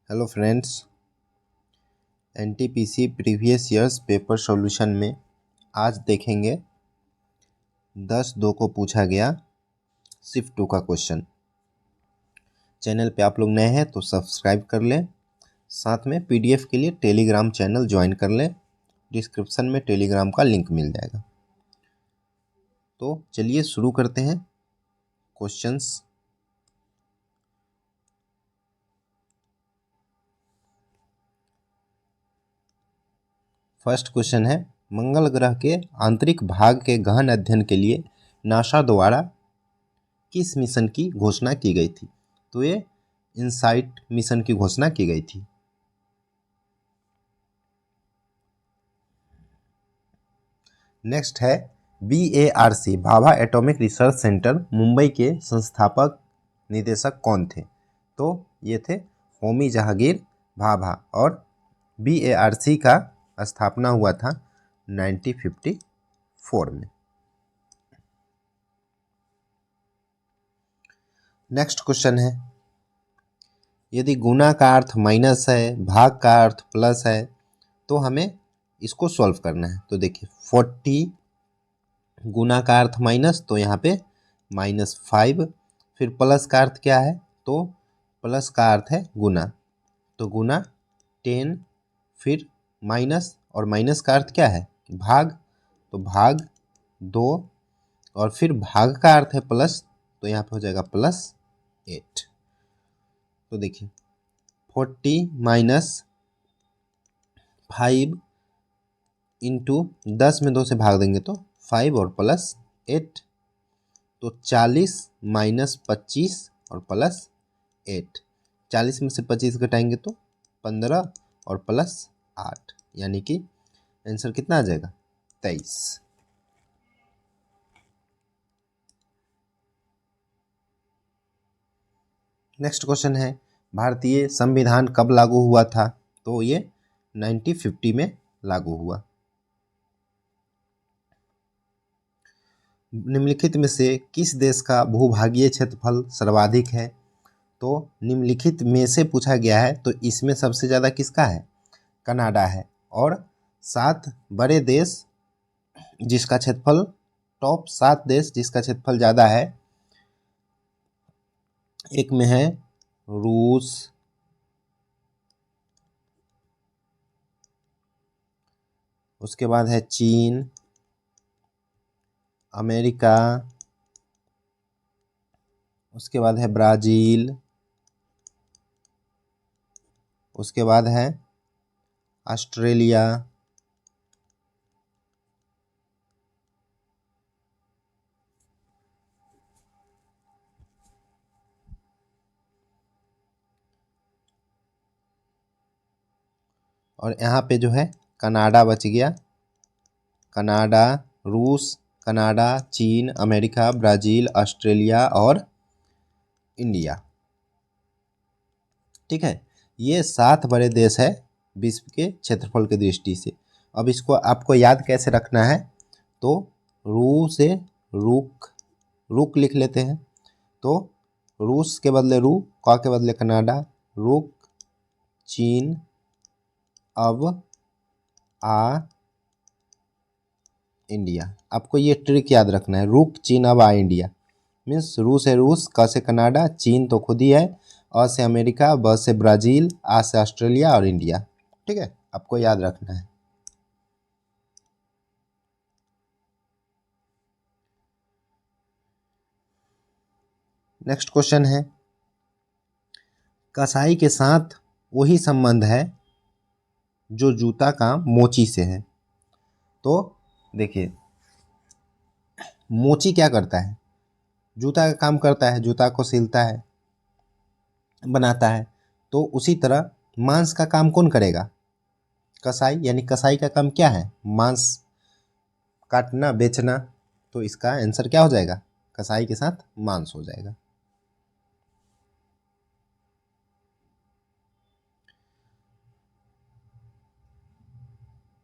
Hello friends, NTPC previous years paper solution में आज देखेंगे 10/2 को पूछा गया शिफ्ट 2 का क्वेश्चन। चैनल पे आप लोग नए हैं तो सब्सक्राइब कर लें, साथ में पीडीएफ के लिए टेलीग्राम चैनल ज्वाइन कर लें। डिस्क्रिप्शन में टेलीग्राम का लिंक मिल जाएगा। तो चलिए शुरू करते हैं क्वेश्चंस। फर्स्ट क्वेश्चन है, मंगल ग्रह के आंतरिक भाग के गहन अध्ययन के लिए नासा द्वारा किस मिशन की घोषणा की गई थी? तो ये इनसाइट मिशन की घोषणा की गई थी। नेक्स्ट है, BARC Bhabha atomic research centre Mumbai के संस्थापक निदेशक कौन थे? तो ये थे होमी जहांगीर भाभा और BARC का स्थापना हुआ था 1954 में। नेक्स्ट क्वेश्चन है, यदि गुणा का अर्थ माइनस है, भाग का अर्थ प्लस है, तो हमें इसको सॉल्व करना है। तो देखिए 40 गुना का अर्थ माइनस, तो यहाँ पे -5, फिर प्लस का अर्थ क्या है? तो प्लस का अर्थ है गुना, तो गुना 10, फिर माइनस, और माइनस का अर्थ क्या है? भाग, तो भाग 2, और फिर भाग का अर्थ है प्लस, तो यहाँ पे हो जाएगा +8। तो देखिए 40 - 5 इंटू 10 में 2 से भाग देंगे तो 5 और +8, तो 40 - 25 और +8। 40 में से 25 घटाएंगे तो 15 और +8, यानी कि आंसर कितना आ जाएगा? 23। नेक्स्ट क्वेश्चन है, भारतीय संविधान कब लागू हुआ था? तो ये 1950 में लागू हुआ। निम्नलिखित में से किस देश का भूभागीय क्षेत्रफल सर्वाधिक है? तो निम्नलिखित में से पूछा गया है, तो इसमें सबसे ज़्यादा किसका है? कनाडा है। और 7 बड़े देश जिसका क्षेत्रफल, टॉप 7 देश जिसका क्षेत्रफल ज़्यादा है, एक में है रूस, उसके बाद है चीन, अमेरिका, उसके बाद है ब्राज़ील, उसके बाद है ऑस्ट्रेलिया, और यहाँ पे जो है कनाडा बच गया। कनाडा, रूस, कनाडा, चीन, अमेरिका, ब्राज़ील, ऑस्ट्रेलिया और इंडिया। ठीक है, ये 7 बड़े देश है विश्व के क्षेत्रफल की दृष्टि से। अब इसको आपको याद कैसे रखना है? तो रू से रुक लिख लेते हैं। तो रूस के बदले रू, का के बदले कनाडा, रुक, चीन, अब आ, इंडिया। आपको ये ट्रिक याद रखना है, रुक, चीन, अब आ, इंडिया। मीन्स रू से रूस, क से कनाडा, चीन तो खुद ही है, अ से अमेरिका, ब से ब्राज़ील, आ से ऑस्ट्रेलिया और इंडिया। ठीक है, आपको याद रखना है। नेक्स्ट क्वेश्चन है, कसाई के साथ वही संबंध है जो जूता का मोची से है। तो देखिए मोची क्या करता है? जूता का काम करता है, जूता को सिलता है, बनाता है। तो उसी तरह मांस का काम कौन करेगा? कसाई। यानी कसाई का काम क्या है? मांस काटना, बेचना। तो इसका आंसर क्या हो जाएगा? कसाई के साथ मांस हो जाएगा।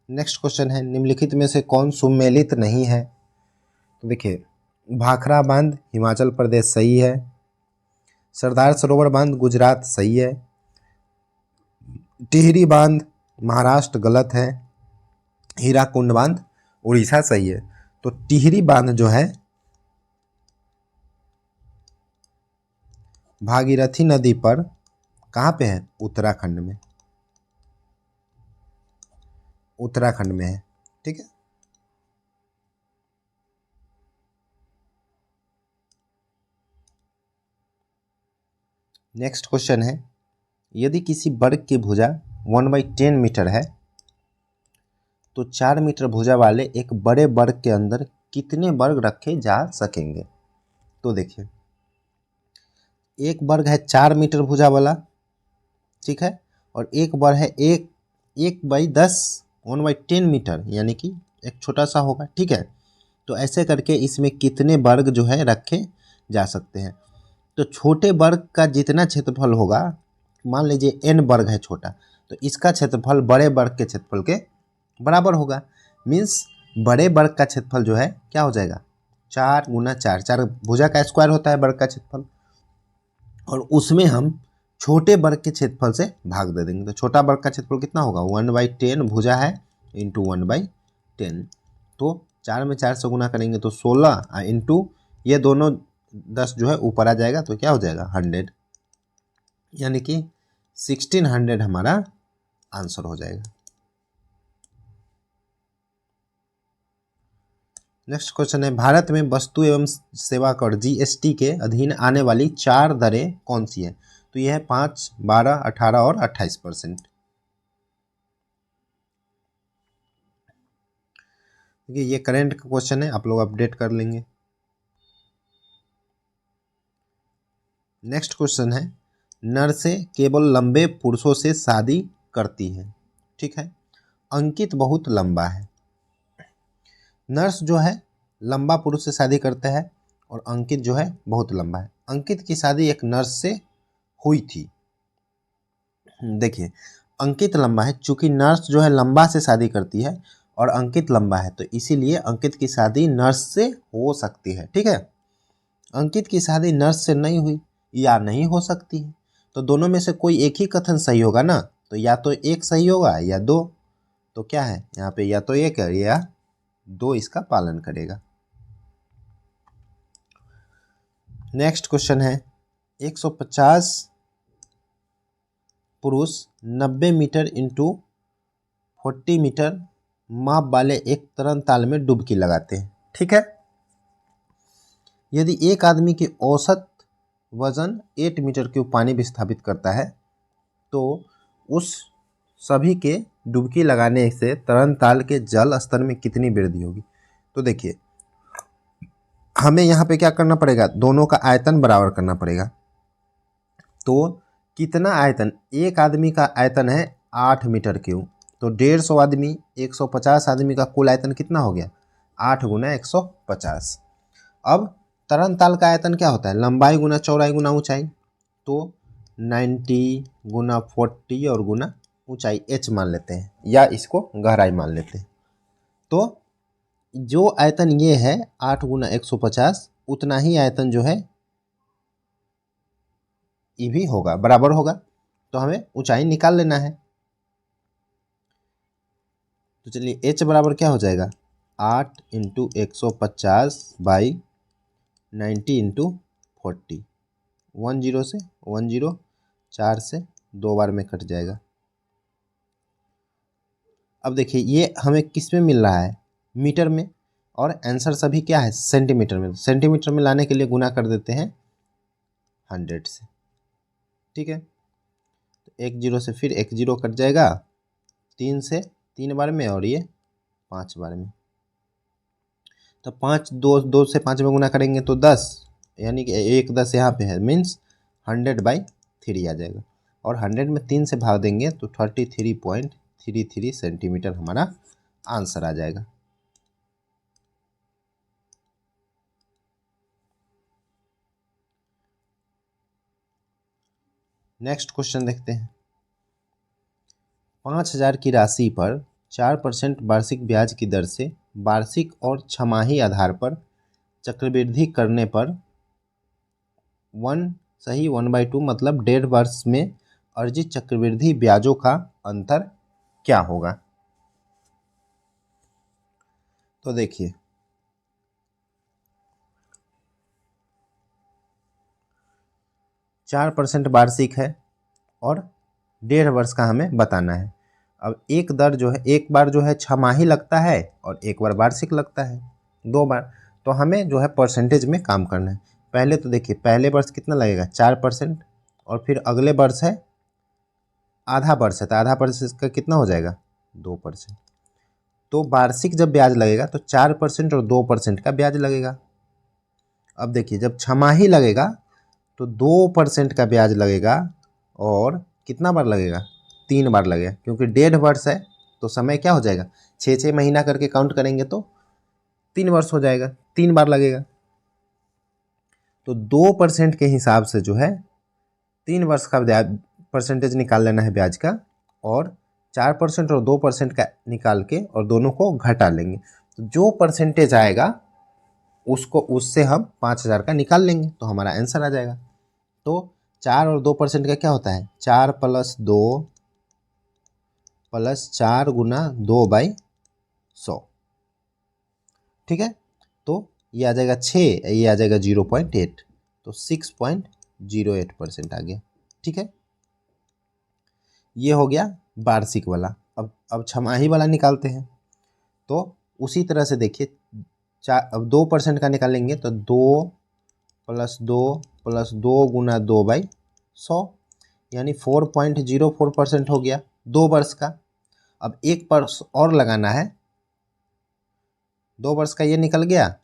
नेक्स्ट क्वेश्चन है, निम्नलिखित में से कौन सुमेलित नहीं है? तो देखिए भाखड़ा बांध हिमाचल प्रदेश सही है, सरदार सरोवर बांध गुजरात सही है, टिहरी बांध महाराष्ट्र गलत है, हीराकुंड बांध उड़ीसा सही है। तो टिहरी बांध जो है भागीरथी नदी पर कहाँ पे है? उत्तराखंड में, उत्तराखंड में है। ठीक है, नेक्स्ट क्वेश्चन है, यदि किसी वर्ग की भुजा 1/10 मीटर है तो 4 मीटर भुजा वाले एक बड़े वर्ग के अंदर कितने वर्ग रखे जा सकेंगे? तो देखिए, एक वर्ग है 4 मीटर भुजा वाला, ठीक है, और एक वर्ग है 1/10 1/10 मीटर, यानी कि एक छोटा सा होगा। ठीक है, तो ऐसे करके इसमें कितने वर्ग जो है रखे जा सकते हैं? तो छोटे वर्ग का जितना क्षेत्रफल होगा, मान लीजिए n वर्ग है छोटा, तो इसका क्षेत्रफल बड़े वर्ग के क्षेत्रफल के बराबर होगा। मीन्स बड़े वर्ग का क्षेत्रफल जो है क्या हो जाएगा? 4 गुना 4, 4 भुजा का स्क्वायर होता है वर्ग का क्षेत्रफल, और उसमें हम छोटे वर्ग के क्षेत्रफल से भाग दे देंगे। तो छोटा वर्ग का क्षेत्रफल कितना होगा? 1/10 भुजा है इंटू 1/10। तो 4 में 4 से गुना करेंगे तो 16 इंटू ये दोनों 10 जो है ऊपर आ जाएगा, तो क्या हो जाएगा? 100, यानी कि 1600 हमारा आंसर हो जाएगा। नेक्स्ट क्वेश्चन है, भारत में वस्तु एवं सेवा कर जीएसटी के अधीन आने वाली 4 दरें कौन सी है? तो यह है 5, 12, 18 और 28%। देखिए, ये करंट का क्वेश्चन है, आप लोग अपडेट कर लेंगे। नेक्स्ट क्वेश्चन है, नर्सें केवल लंबे पुरुषों से शादी करती हैं। ठीक है, अंकित बहुत लंबा है। नर्स जो है लंबा पुरुष से शादी करता है और अंकित जो है बहुत लंबा है। अंकित की शादी एक नर्स से हुई थी। देखिए, अंकित लंबा है, चूंकि नर्स जो है लंबा से शादी करती है और अंकित लंबा है, तो इसीलिए अंकित की शादी नर्स से हो सकती है। ठीक है, अंकित की शादी नर्स से नहीं हुई या नहीं हो सकती है, तो दोनों में से कोई एक ही कथन सही होगा ना। तो या तो एक सही होगा या दो। तो क्या है यहाँ पे? या तो एक है या दो इसका पालन करेगा। नेक्स्ट क्वेश्चन है, 150 पुरुष 90 मीटर इंटू 40 मीटर माप वाले एक तरल ताल में डुबकी लगाते हैं। ठीक है, यदि एक आदमी की औसत वजन 8 मीटर क्यूब पानी विस्थापित करता है तो उस सभी के डुबकी लगाने से तरल ताल के जल स्तर में कितनी वृद्धि होगी? तो देखिए, हमें यहाँ पे क्या करना पड़ेगा? दोनों का आयतन बराबर करना पड़ेगा। तो कितना आयतन? एक आदमी का आयतन है 8 मीटर क्यूब, तो 150 आदमी 150 आदमी का कुल आयतन कितना हो गया? 8 गुना 150। अब तरल ताल का आयतन क्या होता है? लंबाई गुना चौड़ाई गुना ऊंचाई। तो 90 गुना 40 और गुना ऊंचाई h मान लेते हैं, या इसको गहराई मान लेते हैं। तो जो आयतन ये है 8 गुना 150, उतना ही आयतन जो है ये भी होगा, बराबर होगा। तो हमें ऊंचाई निकाल लेना है। तो चलिए, h बराबर क्या हो जाएगा? 8 इंटू 150 बाई 90 इंटू 40। 10 से 10, 4 से 2 बार में कट जाएगा। अब देखिए, ये हमें किस में मिल रहा है? मीटर में, और आंसर सभी क्या है? सेंटीमीटर में। सेंटीमीटर में लाने के लिए गुना कर देते हैं 100 से। ठीक है, तो 1 0 से फिर 1 0 कट जाएगा, 3 से 3 बार में, और ये 5 बार में। तो 5 2 से 5 में गुना करेंगे तो 10, यानी कि 1 10 यहाँ पे है, मीन्स 100/3 आ जाएगा। और 100 में 3 से भाग देंगे तो 33.33 सेंटीमीटर हमारा आंसर आ जाएगा। नेक्स्ट क्वेश्चन देखते हैं, 5000 की राशि पर 4% वार्षिक ब्याज की दर से वार्षिक और छमाही आधार पर चक्रवृद्धि करने पर 1/2 मतलब 1.5 वर्ष में अर्जित चक्रवृद्धि ब्याजों का अंतर क्या होगा। तो देखिए 4% वार्षिक है और 1.5 वर्ष का हमें बताना है। अब एक दर जो है, एक बार जो है छमाही लगता है और एक बार वार्षिक लगता है, 2 बार। तो हमें जो है परसेंटेज में काम करना है। पहले तो देखिए पहले वर्ष कितना लगेगा 4%, और फिर अगले वर्ष है आधा वर्ष है तो आधा वर्ष का कितना हो जाएगा 2%। तो वार्षिक जब ब्याज लगेगा तो 4% और 2% का ब्याज लगेगा। अब देखिए जब छमाही लगेगा तो 2% का ब्याज लगेगा और कितना बार लगेगा 3 बार लगेगा, क्योंकि 1.5 वर्ष है तो समय क्या हो जाएगा 6 महीना करके काउंट करेंगे तो 3 वर्ष हो जाएगा, 3 बार लगेगा। तो 2% के हिसाब से जो है 3 वर्ष का ब्याज परसेंटेज निकाल लेना है ब्याज का, और 4% और 2% का निकाल के और दोनों को घटा लेंगे। तो जो परसेंटेज आएगा उसको उससे हम 5,000 का निकाल लेंगे तो हमारा आंसर आ जाएगा। तो 4 और 2% का क्या होता है 4 + 2 + 4 × 2/100। ठीक है, तो ये आ जाएगा 6, ये आ जाएगा 0.8, तो 6.08% आ गया। ठीक है, ये हो गया वार्षिक वाला। अब छमाही वाला निकालते हैं। तो उसी तरह से देखिए अब 2% का निकालेंगे तो 2 + 2 + 2 × 2/100, यानी 4.04% हो गया 2 वर्ष का। अब 1 वर्ष और लगाना है, 2 वर्ष का ये निकल गया,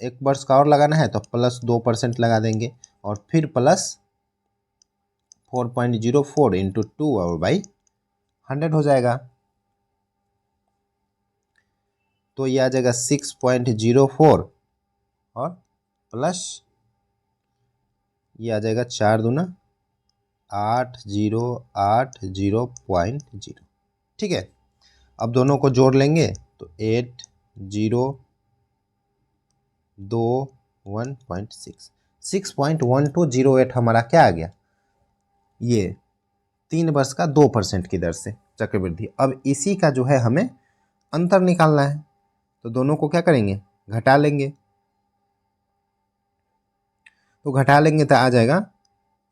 1 वर्ष का और लगाना है तो +2% लगा देंगे और फिर प्लस 4.04 × 2/100 हो जाएगा। तो ये आ जाएगा 6.04 और प्लस ये आ जाएगा 4 दूना 8080.0। ठीक है, अब दोनों को जोड़ लेंगे तो 802.1.6 6.1208 हमारा क्या आ गया, ये 3 वर्ष का 2% की दर से चक्रवृद्धि। अब इसी का जो है हमें अंतर निकालना है, तो दोनों को क्या करेंगे घटा लेंगे। तो घटा लेंगे तो आ जाएगा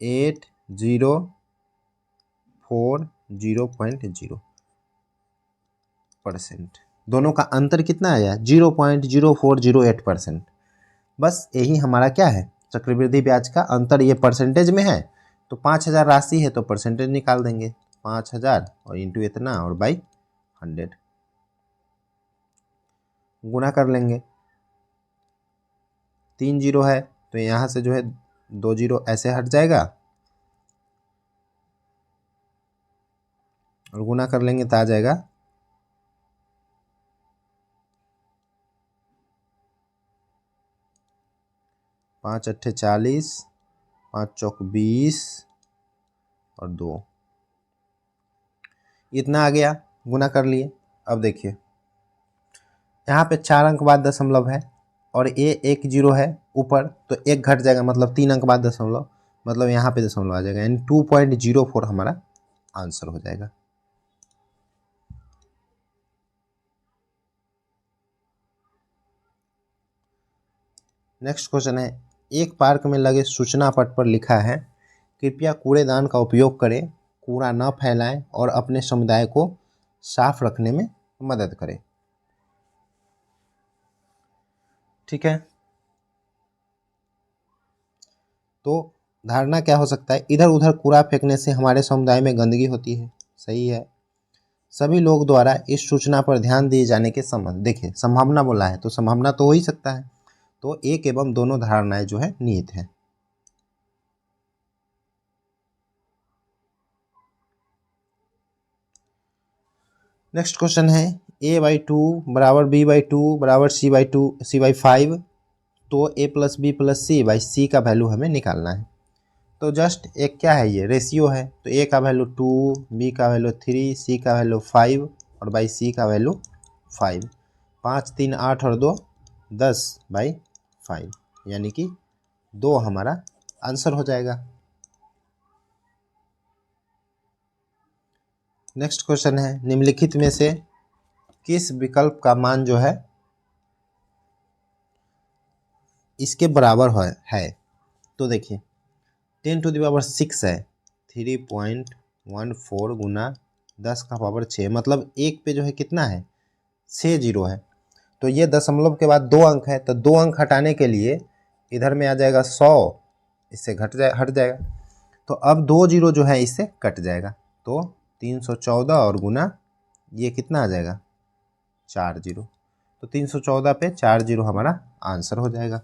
8040.0%। दोनों का अंतर कितना आया 0.0408%। बस यही हमारा क्या है चक्रवृद्धि ब्याज का अंतर, ये परसेंटेज में है। तो 5,000 राशि है तो परसेंटेज निकाल देंगे 5,000 और इंटू इतना और बाई 100 गुना कर लेंगे। 3 जीरो है तो यहाँ से जो है 2 जीरो ऐसे हट जाएगा और गुना कर लेंगे तो आ जाएगा 5 अट्ठे 40, 5 चौक 20 और 2, इतना आ गया, गुना कर लिए। अब देखिए यहाँ पे 4 अंक बाद दशमलव है और ये 1 जीरो है ऊपर, तो 1 घट जाएगा मतलब 3 अंक बाद दशमलव, मतलब यहाँ पे दशमलव आ जाएगा, यानी 2.04 हमारा आंसर हो जाएगा। नेक्स्ट क्वेश्चन है, एक पार्क में लगे सूचना पट पर लिखा है कृपया कूड़ेदान का उपयोग करें, कूड़ा न फैलाएं और अपने समुदाय को साफ रखने में मदद करें। ठीक है, तो धारणा क्या हो सकता है, इधर उधर कूड़ा फेंकने से हमारे समुदाय में गंदगी होती है, सही है। सभी लोग द्वारा इस सूचना पर ध्यान दिए जाने के संबंध, देखिए संभावना बोला है तो संभावना तो हो ही सकता है, तो एक एवं दोनों धारणाएं जो है निहित है। नेक्स्ट क्वेश्चन है a/2 = b/2 = c/5, तो a + b + c/c का वैल्यू हमें निकालना है। तो जस्ट एक क्या है ये रेशियो है, तो a का वैल्यू 2, b का वैल्यू 3, c का वैल्यू 5 और बाई c का वैल्यू 5। 5 3 8 और 2 10/5, यानी कि 2 हमारा आंसर हो जाएगा। नेक्स्ट क्वेश्चन है, निम्नलिखित में से किस विकल्प का मान जो है इसके बराबर है। तो देखिए 10⁻6 है, 3.14 गुना 10⁻6, मतलब एक पे जो है कितना है, 6 जीरो है। तो ये दशमलव के बाद 2 अंक है, तो 2 अंक हटाने के लिए इधर में आ जाएगा 100, इससे हट जाएगा। तो अब 2 जीरो जो है इससे कट जाएगा, तो 314 और गुना ये कितना आ जाएगा, 4 जीरो। तो 314 पे 4 जीरो हमारा आंसर हो जाएगा।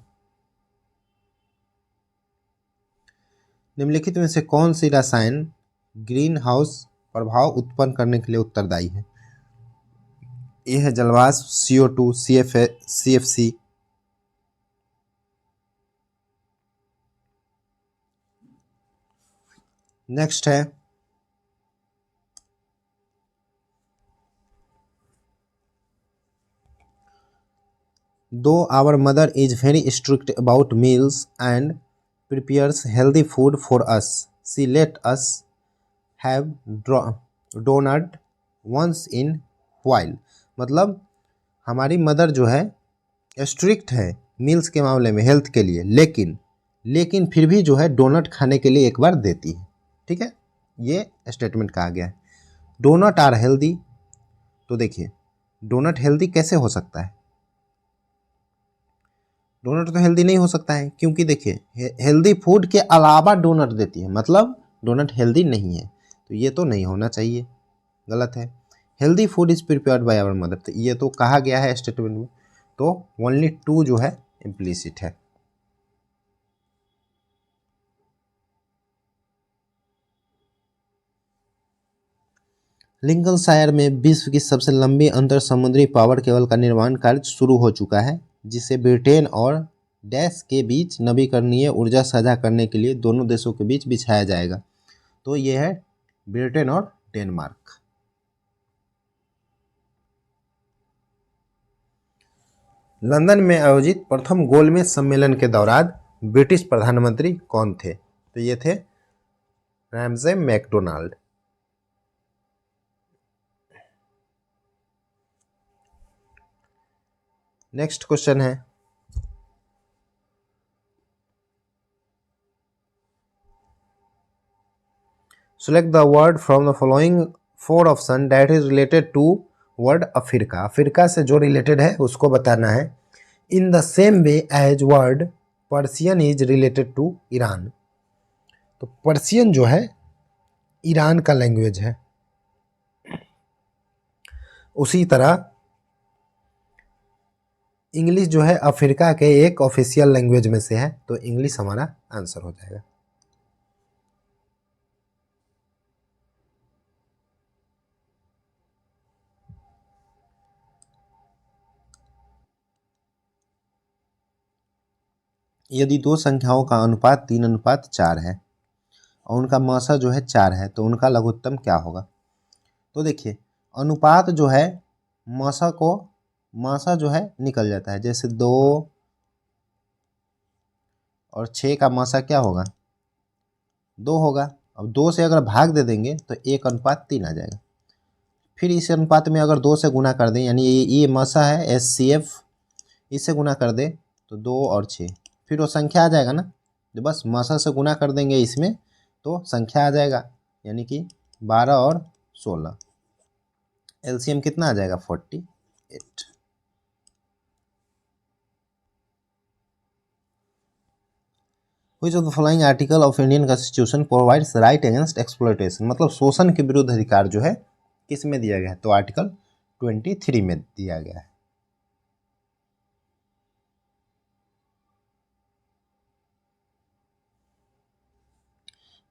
निम्नलिखित में से कौन सी रसायन ग्रीन हाउस प्रभाव उत्पन्न करने के लिए उत्तरदायी है। ये है जलवाष्प, CO2, CFC। नेक्स्ट है, दो our mother is very strict about meals and prepares healthy food for us. She let us have donut once in while. मतलब हमारी मदर जो है स्ट्रिक्ट है मील्स के मामले में हेल्थ के लिए, लेकिन फिर भी जो है डोनट खाने के लिए एक बार देती है। ठीक है, ये स्टेटमेंट कहा गया है। डोनट आर हेल्दी, तो देखिए डोनट हेल्दी कैसे हो सकता है, डोनट तो हेल्दी नहीं हो सकता है, क्योंकि देखिए हेल्दी फूड के अलावा डोनट देती है, मतलब डोनट हेल्दी नहीं है, तो ये तो नहीं होना चाहिए, गलत है। Healthy food is prepared by our mother, तो ये तो कहा गया है स्टेटमेंट में, तो ओनली 2 जो है इम्प्लीसिट है। लिंकनशायर में विश्व की सबसे लंबी अंतर समुद्री पावर केबल का निर्माण कार्य शुरू हो चुका है, जिसे ब्रिटेन और डैश के बीच नवीकरणीय ऊर्जा साझा करने के लिए दोनों देशों के बीच बिछाया जाएगा। तो ये है ब्रिटेन और डेनमार्क। लंदन में आयोजित प्रथम गोलमेज सम्मेलन के दौरान ब्रिटिश प्रधानमंत्री कौन थे। तो ये थे रैमसे मैकडोनाल्ड। नेक्स्ट क्वेश्चन है, select the word from the following 4 option that is related to word Africa. Africa से जो रिलेटेड है उसको बताना है। in the same way as word Persian is related to Iran, तो पर्सियन जो है ईरान का लैंग्वेज है। उसी तरह इंग्लिश जो है अफ्रीका के एक ऑफिशियल लैंग्वेज में से है, तो इंग्लिश हमारा आंसर हो जाएगा। यदि दो संख्याओं का अनुपात 3:4 है और उनका मासा जो है 4 है, तो उनका लघुत्तम क्या होगा। तो देखिए अनुपात जो है मासा जो है निकल जाता है, जैसे 2 और 6 का मासा क्या होगा, 2 होगा। अब 2 से अगर भाग दे देंगे तो 1:3 आ जाएगा। फिर इस अनुपात में अगर 2 से गुना कर दें, यानी ये मासा है SCF, इससे गुना कर दे तो 2 और 6, फिर वो संख्या आ जाएगा ना, तो बस मासा से गुना कर देंगे इसमें तो संख्या आ जाएगा, यानी कि 12 और 16, एलसीएम कितना आ जाएगा 48। Which of the following article of Indian Constitution provides right against exploitation, मतलब शोषण के विरुद्ध अधिकार जो है किस में दिया गया है, तो आर्टिकल 23 में दिया गया है।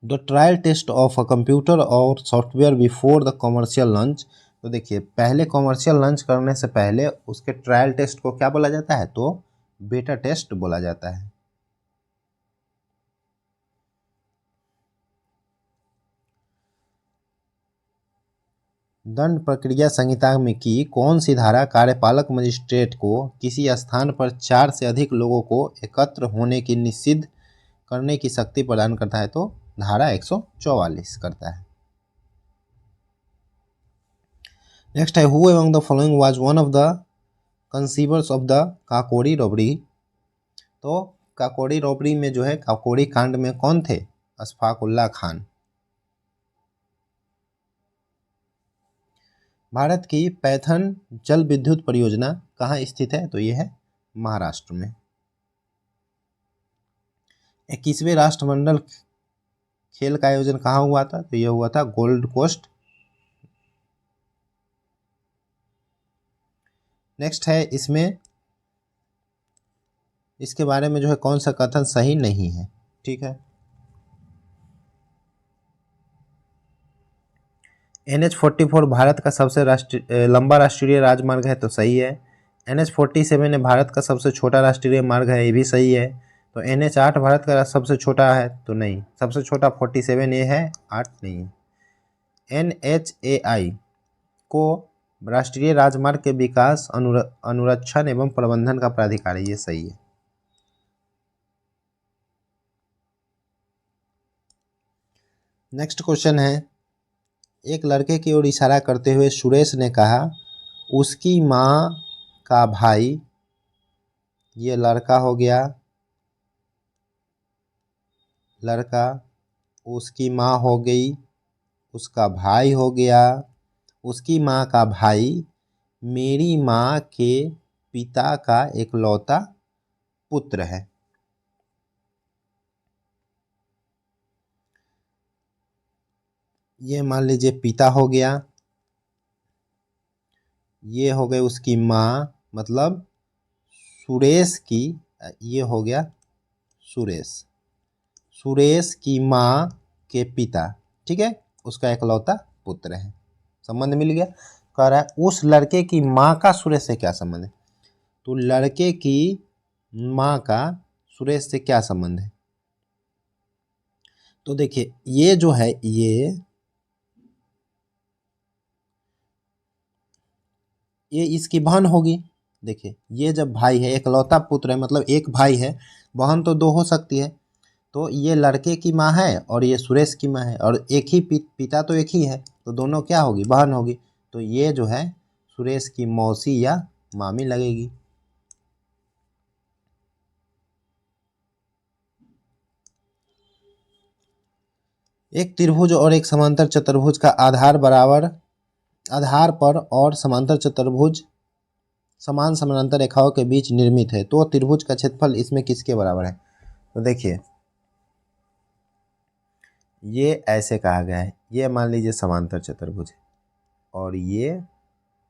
The trial test of a computer और software before the commercial launch, तो देखिए पहले कॉमर्शियल लॉन्च करने से पहले उसके ट्रायल टेस्ट को क्या बोला जाता है, तो बेटा टेस्ट बोला जाता है। दंड प्रक्रिया संहिता में की कौन सी धारा कार्यपालक मजिस्ट्रेट को किसी स्थान पर 4 से अधिक लोगों को एकत्र होने की निषिद्ध करने की शक्ति प्रदान करता है, तो धारा 144 करता है। नेक्स्ट है who among the following was one of the conceivers of the Kakori robbery. तो काकोरी रॉबरी में जो है काकोरी कांड में कौन थे? अशफाक उल्लाह खान। भारत की पैथन जल विद्युत परियोजना कहाँ स्थित है? तो ये है महाराष्ट्र में। 21वें राष्ट्रमंडल खेल का आयोजन कहाँ हुआ था? तो ये हुआ था गोल्ड कोस्ट। नेक्स्ट है इसमें, इसके बारे में जो है कौन सा कथन सही नहीं है? ठीक है, NH-44 भारत का सबसे लंबा राष्ट्रीय राजमार्ग है, तो सही है। NH-47 भारत का सबसे छोटा राष्ट्रीय मार्ग है, ये भी सही है। तो NH-8 भारत का सबसे छोटा है, तो नहीं, सबसे छोटा 47 ये है, 8 नहीं है। NHAI को राष्ट्रीय राजमार्ग के विकास अनुरक्षण एवं प्रबंधन का प्राधिकार है, ये सही है। नेक्स्ट क्वेश्चन है, एक लड़के की ओर इशारा करते हुए सुरेश ने कहा उसकी माँ का भाई, ये लड़का हो गया, लड़का, उसकी माँ हो गई, उसका भाई हो गया, उसकी माँ का भाई मेरी माँ के पिता का इकलौता पुत्र है। ये मान लीजिए पिता हो गया, ये हो गई उसकी माँ, मतलब सुरेश की, ये हो गया सुरेश, सुरेश की माँ के पिता, ठीक है, उसका इकलौता पुत्र है। संबंध मिल गया। कह रहा है उस लड़के की माँ का सुरेश से क्या संबंध है? तो लड़के की माँ का सुरेश से क्या संबंध है? तो देखिए ये जो है ये इसकी बहन होगी। देखिए ये जब भाई है, इकलौता पुत्र है, मतलब एक भाई है, बहन तो दो हो सकती है। तो ये लड़के की माँ है और ये सुरेश की माँ है, और एक ही पिता तो एक ही है, तो दोनों क्या होगी? बहन होगी। तो ये जो है सुरेश की मौसी या मामी लगेगी। एक त्रिभुज और एक समांतर चतुर्भुज का आधार पर और समांतर चतुर्भुज समान समानांतर रेखाओं के बीच निर्मित है, तो त्रिभुज का क्षेत्रफल इसमें किसके बराबर है? तो देखिए ये ऐसे कहा गया है, ये मान लीजिए समांतर चतुर्भुज है और ये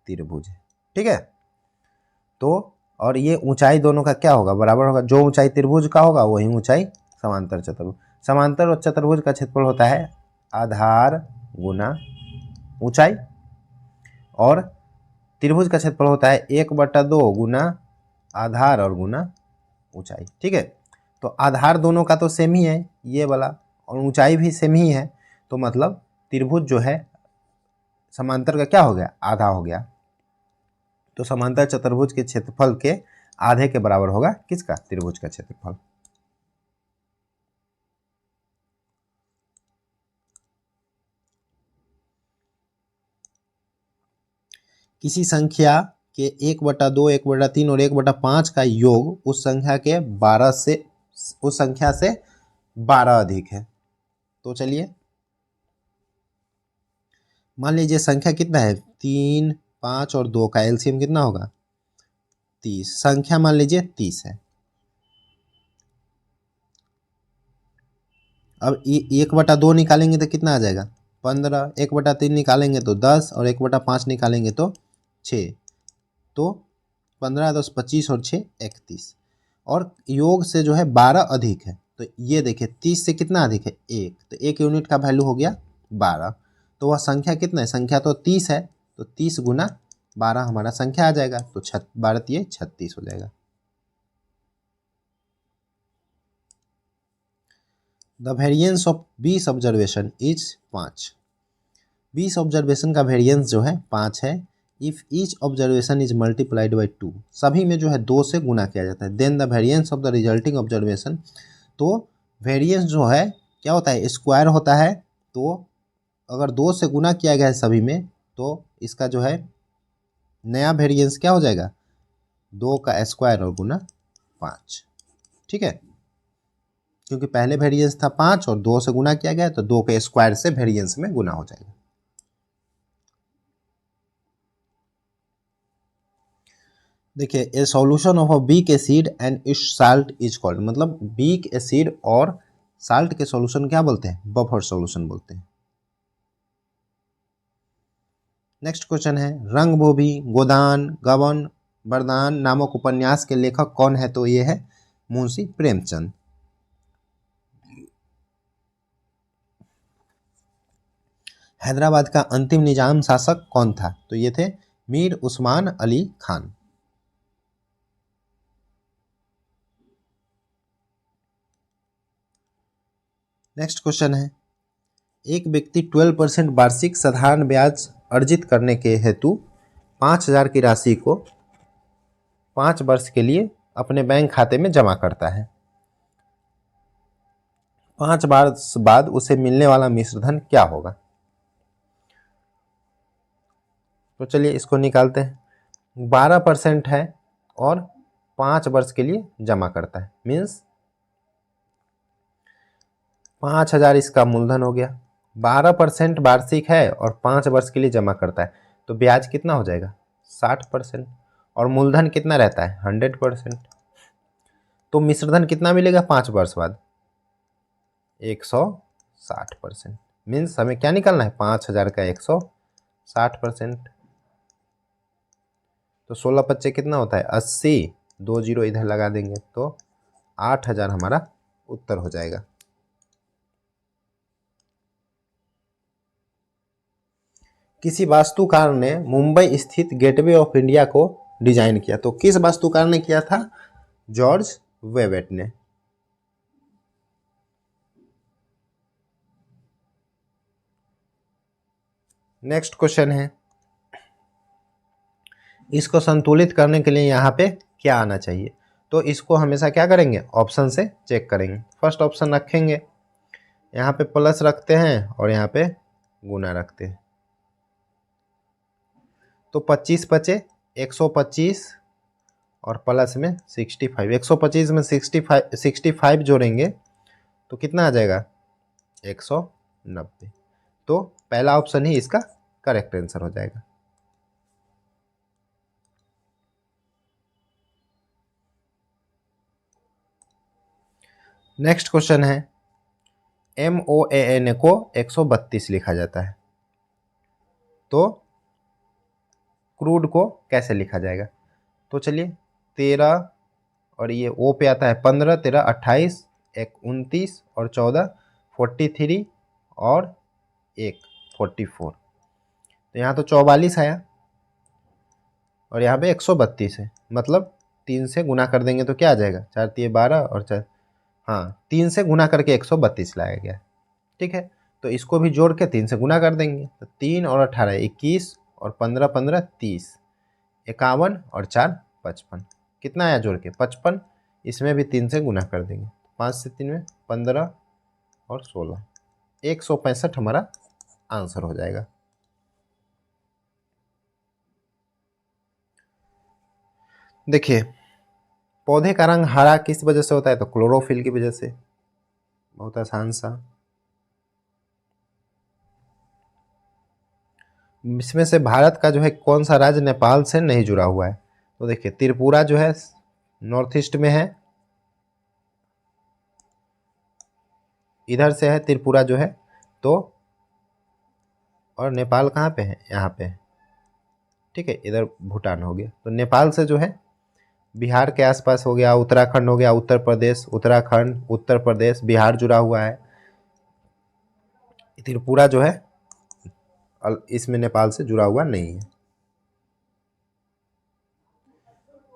त्रिभुज है, ठीक है। तो और ये ऊंचाई दोनों का क्या होगा? बराबर होगा। जो ऊंचाई त्रिभुज का होगा वही ऊंचाई समांतर चतुर्भुज। समांतर और चतुर्भुज का क्षेत्रफल होता है आधार गुना ऊंचाई, और त्रिभुज का क्षेत्रफल होता है 1/2 गुना आधार और गुना ऊंचाई, ठीक है। तो आधार दोनों का तो सेम ही है ये वाला, और ऊंचाई भी सेम ही है, तो मतलब त्रिभुज जो है समांतर का क्या हो गया? आधा हो गया। तो समांतर चतुर्भुज के क्षेत्रफल के आधे के बराबर होगा किसका? त्रिभुज का क्षेत्रफल। किसी संख्या के 1/2, 1/3 और 1/5 का योग उस संख्या से 12 अधिक है। तो चलिए मान लीजिए संख्या कितना है? 3, 5 और 2 का एलसीएम कितना होगा? 30। संख्या मान लीजिए 30 है। अब 1/2 निकालेंगे तो कितना आ जाएगा? 15। 1/3 निकालेंगे तो 10, और 1/5 निकालेंगे तो 6। तो 15, 10, 25 और 6 31। और योग से जो है 12 अधिक है। तो ये देखिए 30 से कितना अधिक है? 1। तो 1 यूनिट का वैल्यू हो गया 12। तो वह संख्या कितना है? संख्या तो 30 है, तो 30 गुना 12 हमारा संख्या आ जाएगा। तो 12 36 हो जाएगा। The variance of 20 observation is 5। 20 observation का वेरिएंस जो है 5 है। If each observation is multiplied by 2, सभी में जो है 2 से गुना किया जाता है। Then the variance of the resulting observation, तो वेरिएंस जो है क्या होता है? स्क्वायर होता है। तो अगर 2 से गुना किया गया है सभी में, तो इसका जो है नया वेरिएंस क्या हो जाएगा, 2 का स्क्वायर और गुना 5, ठीक है, क्योंकि पहले वेरिएंस था 5 और 2 से गुना किया गया तो 2 के स्क्वायर से वेरिएंस में गुना हो जाएगा। देखिए, ए solution of a weak acid and it's salt is called, मतलब वीक एसिड और साल्ट के सॉल्यूशन क्या बोलते हैं, बफर सॉल्यूशन बोलते हैं। नेक्स्ट क्वेश्चन है, रंगभूमि, गोदान, गबन, वरदान नामक उपन्यास के लेखक कौन है, तो ये है मुंशी प्रेमचंद। हैदराबाद का अंतिम निजाम शासक कौन था, तो ये थे मीर उस्मान अली खान। नेक्स्ट क्वेश्चन है, एक व्यक्ति 12% वार्षिक साधारण ब्याज अर्जित करने के हेतु 5,000 की राशि को 5 वर्ष के लिए अपने बैंक खाते में जमा करता है। 5 वर्ष बाद उसे मिलने वाला मिश्रधन क्या होगा, तो चलिए इसको निकालते हैं। 12% है और 5 वर्ष के लिए जमा करता है, मीन्स 5,000 इसका मूलधन हो गया। 12% वार्षिक है और 5 वर्ष के लिए जमा करता है, तो ब्याज कितना हो जाएगा, 60%, और मूलधन कितना रहता है, 100%। तो मिश्रधन कितना मिलेगा 5 वर्ष बाद, 160%। मीन्स हमें क्या निकालना है, 5,000 का 160%। तो 16 कितना होता है, 80, 2 जीरो इधर लगा देंगे तो 8,000 हमारा उत्तर हो जाएगा। किसी वास्तुकार ने मुंबई स्थित गेटवे ऑफ इंडिया को डिजाइन किया, तो किस वास्तुकार ने किया था, जॉर्ज वेवेट ने। नेक्स्ट क्वेश्चन है, इसको संतुलित करने के लिए यहाँ पे क्या आना चाहिए, तो इसको हमेशा क्या करेंगे, ऑप्शन से चेक करेंगे। फर्स्ट ऑप्शन रखेंगे, यहाँ पे प्लस रखते हैं और यहाँ पे गुना रखते हैं, तो 25 बचे 125 और प्लस में 65, 125 में 65 जोड़ेंगे तो कितना आ जाएगा, 190। तो पहला ऑप्शन ही इसका करेक्ट आंसर हो जाएगा। नेक्स्ट क्वेश्चन है, MOANA को 132 लिखा जाता है, तो क्रूड को कैसे लिखा जाएगा, तो चलिए 13 और ये O पे आता है 15, 13, 28, 29 और 14, 43 और 1, 44। तो यहाँ तो 44 आया और यहाँ पे 132 है, मतलब 3 से गुना कर देंगे तो क्या आ जाएगा, 4 3 12 और 4, हाँ 3 से गुना करके 132 लाया गया, ठीक है। तो इसको भी जोड़ के 3 से गुना कर देंगे, तो 3 और 18 21 और 15 15 30, 51 और 4 55, कितना आया जोड़ के 55। इसमें भी 3 से गुना कर देंगे, 5 से 3 में 15 और 16, 165 हमारा आंसर हो जाएगा। देखिए, पौधे का रंग हरा किस वजह से होता है, तो क्लोरोफिल की वजह से, बहुत आसान सा। इसमें से भारत का जो है कौन सा राज्य नेपाल से नहीं जुड़ा हुआ है, तो देखिए त्रिपुरा जो है नॉर्थ ईस्ट में है, इधर से है त्रिपुरा जो है, तो और नेपाल कहाँ पे है, यहाँ पे है, ठीक है, इधर भूटान हो गया। तो नेपाल से जो है बिहार के आसपास हो गया, उत्तराखंड हो गया, उत्तर प्रदेश, उत्तराखंड, उत्तर प्रदेश, बिहार जुड़ा हुआ है। त्रिपुरा जो है इसमें नेपाल से जुड़ा हुआ नहीं है।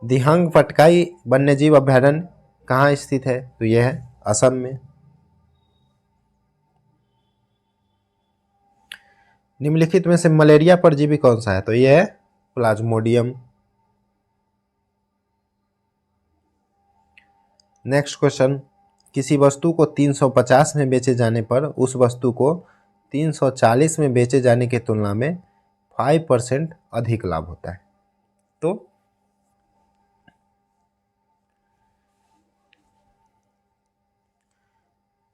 दिहंग पटकाई वन्यजीव अभयारण्य कहाँ स्थित है, तो यह है असम में। निम्नलिखित में से मलेरिया परजीवी कौन सा है, तो यह है प्लाज्मोडियम। नेक्स्ट क्वेश्चन, किसी वस्तु को 350 में बेचे जाने पर उस वस्तु को 340 में बेचे जाने की तुलना में 5% अधिक लाभ होता है, तो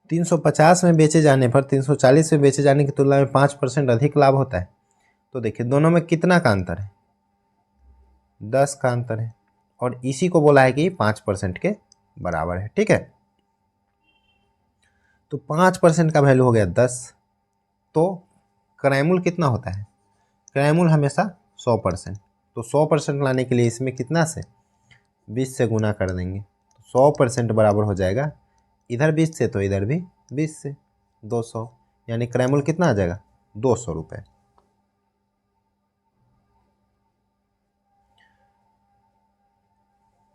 350 में बेचे जाने पर 340 में बेचे जाने की तुलना में 5% अधिक लाभ होता है। तो देखिए दोनों में कितना का अंतर है, 10 का अंतर है, और इसी को बोला है कि 5% के बराबर है। ठीक है, तो 5% का वैल्यू हो गया 10। तो क्रयमूल्य कितना होता है, क्रयमूल्य हमेशा 100%। तो 100% लाने के लिए इसमें कितना से 20 से गुना कर देंगे, तो 100% बराबर हो जाएगा इधर 20 से तो इधर भी 20 से 200, यानी क्रयमूल्य कितना आ जाएगा 200 रुपये।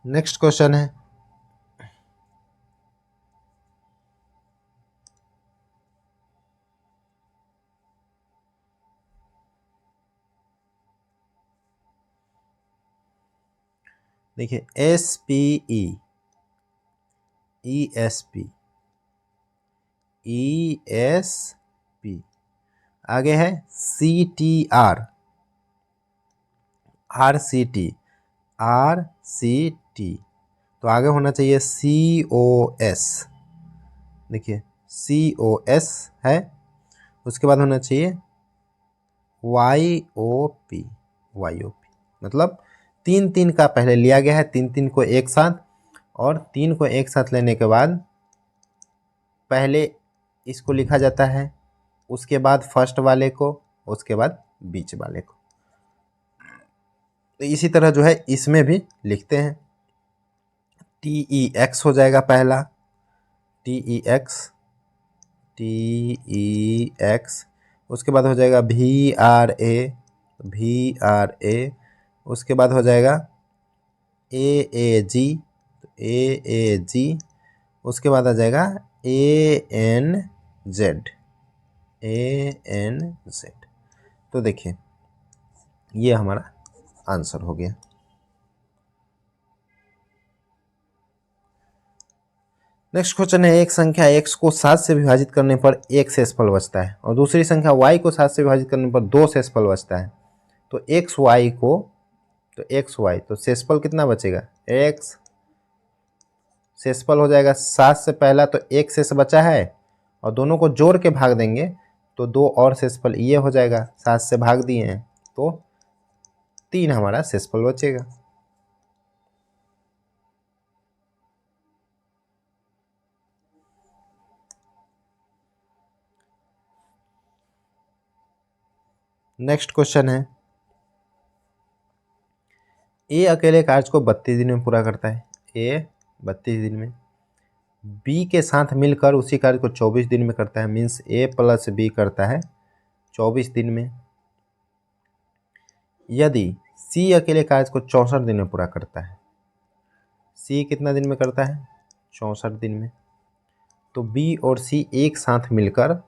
नेक्स्ट क्वेश्चन है, देखिए SPE, ESP, ESP, आगे है CTR, RCT, RCT, तो आगे होना चाहिए COS। देखिए COS है, उसके बाद होना चाहिए YOP, मतलब 3 का पहले लिया गया है, 3 को एक साथ, और 3 को एक साथ लेने के बाद पहले इसको लिखा जाता है, उसके बाद फर्स्ट वाले को, उसके बाद बीच वाले को। तो इसी तरह जो है इसमें भी लिखते हैं, TEX हो जाएगा पहला, TEX, TEX, उसके बाद हो जाएगा VRA, उसके बाद हो जाएगा AAG, AAG, उसके बाद आ जाएगा ANZ, ANZ। तो देखिए ये हमारा आंसर हो गया। नेक्स्ट क्वेश्चन है, एक संख्या x को 7 से विभाजित करने पर 1 शेषफल बचता है और दूसरी संख्या y को 7 से विभाजित करने पर 2 शेषफल बचता है। तो xy तो शेषफल कितना बचेगा, x शेषफल हो जाएगा 7 से पहला तो 1 शेष बचा है, और दोनों को जोड़ के भाग देंगे तो 2 और शेषफल ये हो जाएगा, 7 से भाग दिए हैं तो 3 हमारा शेषफल बचेगा। नेक्स्ट क्वेश्चन है, ए अकेले कार्य को 32 दिन में पूरा करता है, ए 32 दिन में, बी के साथ मिलकर उसी कार्य को 24 दिन में करता है, मीन्स ए प्लस बी करता है 24 दिन में। यदि सी अकेले कार्य को 64 दिन में पूरा करता है, सी कितना दिन में करता है 64 दिन में, तो बी और सी एक साथ मिलकर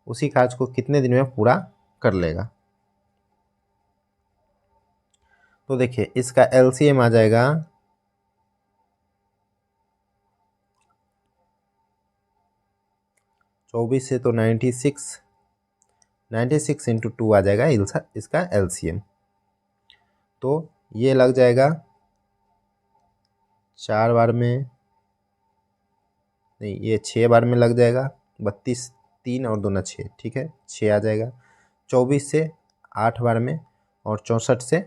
उसी कार्य को कितने दिन में पूरा कर लेगा। तो देखिए इसका एलसीएम आ जाएगा 24 से तो 96 इंटू 2 आ जाएगा इसका एलसीएम। तो ये लग जाएगा 4 बार में, नहीं ये 6 बार में लग जाएगा, 32 3 और 2 6, ठीक है 6 आ जाएगा। 24 से 8 बार में, और 64 से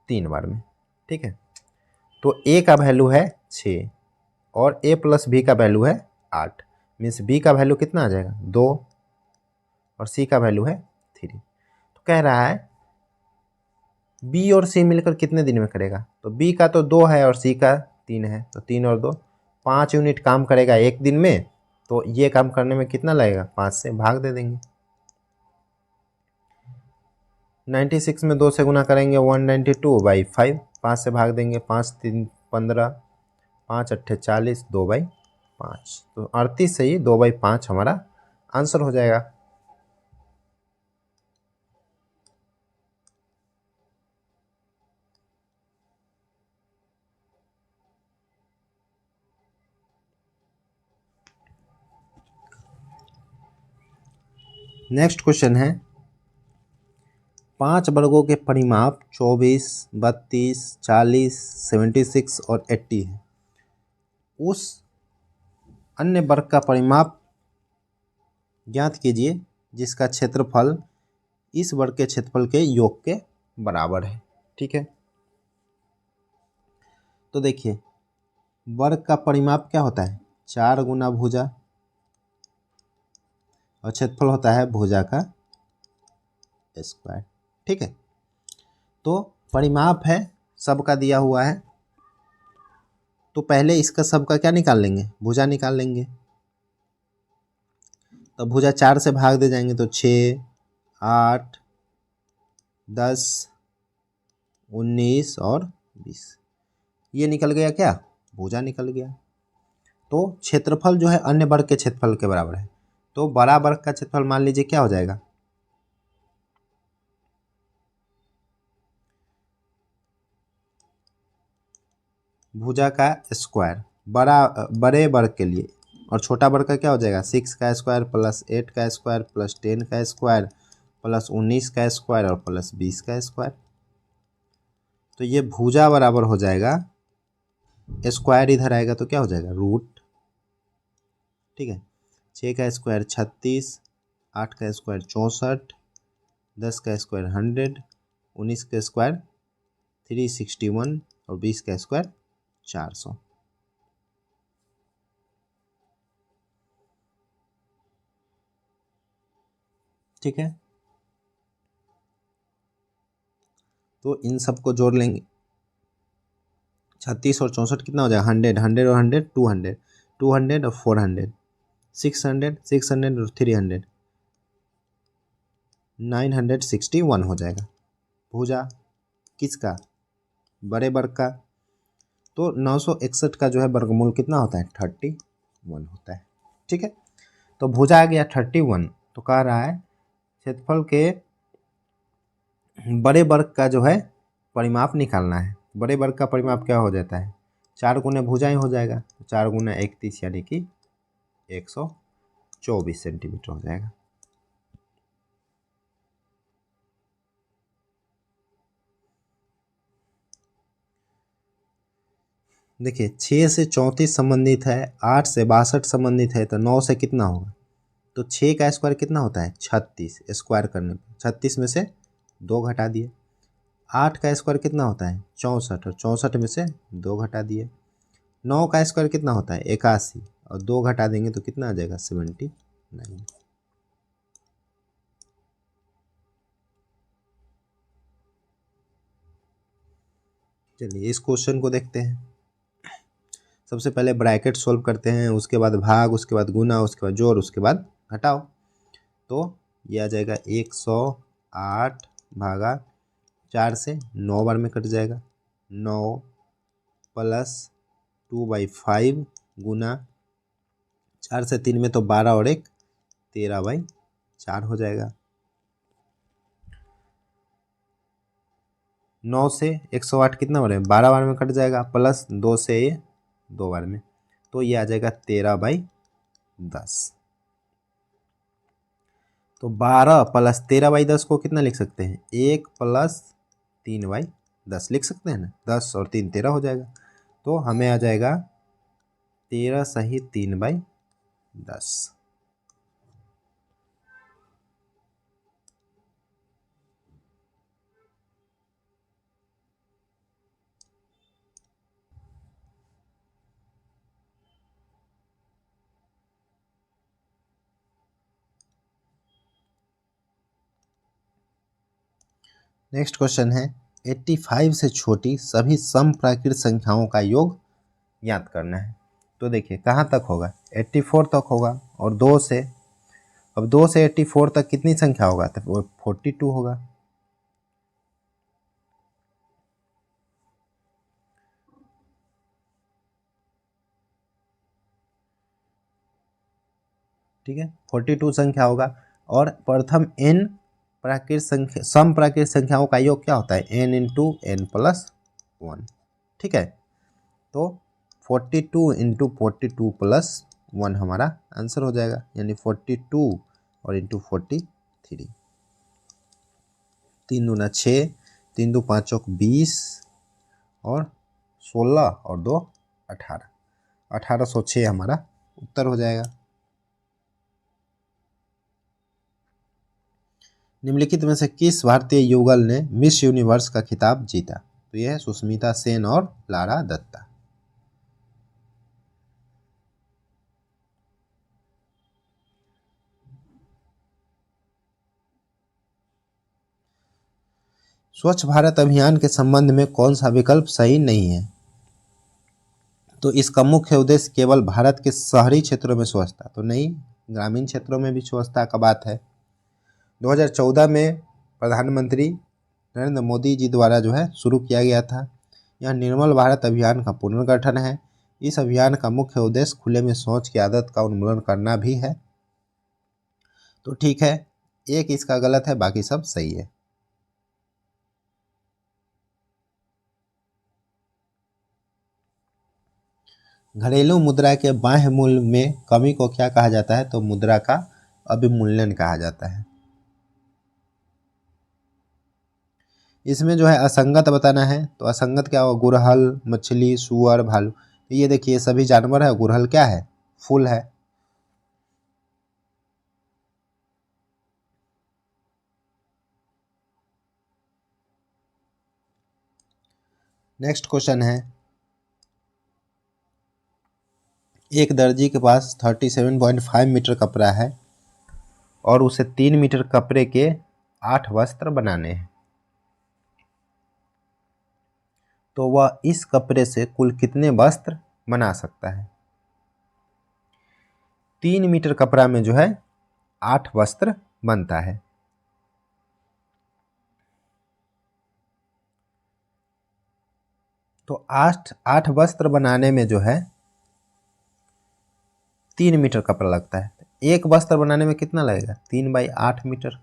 3 बार में, ठीक है। तो ए का वैल्यू है 6 और ए प्लस बी का वैल्यू है 8, मीन्स बी का वैल्यू कितना आ जाएगा 2 और सी का वैल्यू है 3। तो कह रहा है बी और सी मिलकर कितने दिन में करेगा, तो बी का तो 2 है और सी का 3 है, तो 3 और 2 5 यूनिट काम करेगा एक दिन में। तो ये काम करने में कितना लगेगा, 5 से भाग दे देंगे। 96 में 2 से गुना करेंगे 192/5, 5 से भाग देंगे, 5 3 15, 5 8 40, 2/5, तो 38 से ही 2/5 हमारा आंसर हो जाएगा। नेक्स्ट क्वेश्चन है, 5 वर्गों के परिमाप 24, 32, 40, 76 और 80 है। उस अन्य वर्ग का परिमाप ज्ञात कीजिए जिसका क्षेत्रफल इस वर्ग के क्षेत्रफल के योग के बराबर है। ठीक है, तो देखिए वर्ग का परिमाप क्या होता है, 4 गुना भुजा, और क्षेत्रफल होता है भुजा का स्क्वायर। ठीक है, तो परिमाप है, सबका दिया हुआ है, तो पहले इसका सबका क्या निकाल लेंगे, भुजा निकाल लेंगे। तो भुजा 4 से भाग दे जाएंगे तो 6, 8, 10, 19 और 20, ये निकल गया क्या, भुजा निकल गया। तो क्षेत्रफल जो है अन्य वर्ग के क्षेत्रफल के बराबर है, तो बड़ा वर्ग का क्षेत्रफल मान लीजिए क्या हो जाएगा, भुजा का स्क्वायर बड़े वर्ग के लिए, और छोटा वर्ग का क्या हो जाएगा, 6 का स्क्वायर प्लस 8 का स्क्वायर प्लस 10 का स्क्वायर प्लस 19 का स्क्वायर और प्लस 20 का स्क्वायर। तो ये भुजा बराबर हो जाएगा, स्क्वायर इधर आएगा तो क्या हो जाएगा, रूट। ठीक है, 6 का स्क्वायर 36, 8 का स्क्वायर 64, 10 का स्क्वायर 100, 19 का स्क्वायर 361 और 20 का स्क्वायर 400। ठीक है, तो इन सबको जोड़ लेंगे, 36 और 64 कितना हो जाएगा, 100, 100 और 100 200, 200 और 400, 600, 600 और 300, 961 हो जाएगा भुजा किसका, बड़े वर्ग का। तो 961 का जो है वर्गमूल कितना होता है, 31 होता है। ठीक है, तो भुजा आ गया 31। तो कह रहा है क्षेत्रफल के बड़े वर्ग का जो है परिमाप निकालना है। बड़े वर्ग का परिमाप क्या हो जाता है, 4 गुना भुजा ही हो जाएगा, तो 4 गुना 31 यानी कि 124 सेंटीमीटर हो जाएगा। देखिए 6 से 34 संबंधित है, 8 से 62 संबंधित है, तो 9 से कितना होगा, तो 6 का स्क्वायर कितना होता है, 36, स्क्वायर करने पर 36 में से 2 घटा दिए। 8 का स्क्वायर कितना होता है, 64, और 64 में से 2 घटा दिए। 9 का स्क्वायर कितना होता है, 81, और 2 घटा देंगे तो कितना आ जाएगा, 79। चलिए इस क्वेश्चन को देखते हैं। सबसे पहले ब्रैकेट सोल्व करते हैं, उसके बाद भाग, उसके बाद गुना, उसके बाद जोड़, उसके बाद घटाओ। तो ये आ जाएगा 108 भागा 4 से 9 बार में कट जाएगा, 9 प्लस 2/5 गुना 4 से 3 में तो 12 और 1 13/4 हो जाएगा। 9 से 108 कितना बार है, 12 बार में कट जाएगा, प्लस 2 से ये 2 बार में, तो ये आ जाएगा 13/10। तो 12 प्लस 13/10 को कितना लिख सकते हैं, 1 प्लस 3/10 लिख सकते हैं ना, 10 और 3 13 हो जाएगा। तो हमें आ जाएगा 13 सही 3/10। नेक्स्ट क्वेश्चन है 85 से छोटी सभी समप्राकृत संख्याओं का योग ज्ञात करना है। तो देखिए कहाँ तक होगा, 84 तक होगा, और 2 से, अब 2 से 84 तक कितनी संख्या होगा, तो वो 42 होगा। ठीक है, 42 संख्या होगा, और प्रथम n प्राकृत संख्या समप्राकृत संख्याओं का योग क्या होता है, n इंटू n प्लस 1। ठीक है, तो 42 इंटू 42 प्लस 1 हमारा आंसर हो जाएगा, यानी 42 और इंटू 43। 3 दूना 6, 3 दो 5 चौक 20 और 16 और 2 18, 1806 हमारा उत्तर हो जाएगा। निम्नलिखित में से किस भारतीय युगल ने मिस यूनिवर्स का खिताब जीता? तो यह है सुष्मिता सेन और लारा दत्ता। स्वच्छ भारत अभियान के संबंध में कौन सा विकल्प सही नहीं है? तो इसका मुख्य उद्देश्य केवल भारत के शहरी क्षेत्रों में स्वच्छता, तो नहीं, ग्रामीण क्षेत्रों में भी स्वच्छता का बात है। 2014 में प्रधानमंत्री नरेंद्र मोदी जी द्वारा जो है शुरू किया गया था। यह निर्मल भारत अभियान का पुनर्गठन है। इस अभियान का मुख्य उद्देश्य खुले में शौच की आदत का उन्मूलन करना भी है। तो ठीक है, एक इसका गलत है, बाकी सब सही है। घरेलू मुद्रा के बाह्य मूल्य में कमी को क्या कहा जाता है? तो मुद्रा का अवमूल्यन कहा जाता है। इसमें जो है असंगत बताना है, तो असंगत क्या होगा? गुड़हल, मछली, सुअर, भालू। तो ये देखिए सभी जानवर है, गुड़हल क्या है? फूल है। नेक्स्ट क्वेश्चन है, एक दर्जी के पास 37.5 मीटर कपड़ा है और उसे 3 मीटर कपड़े के 8 वस्त्र बनाने हैं, तो वह इस कपड़े से कुल कितने वस्त्र बना सकता है? 3 मीटर कपड़ा में जो है 8 वस्त्र बनता है। तो 8 वस्त्र बनाने में जो है 3 मीटर कपड़ा लगता है। एक वस्त्र बनाने में कितना लगेगा? 3/8 मीटर।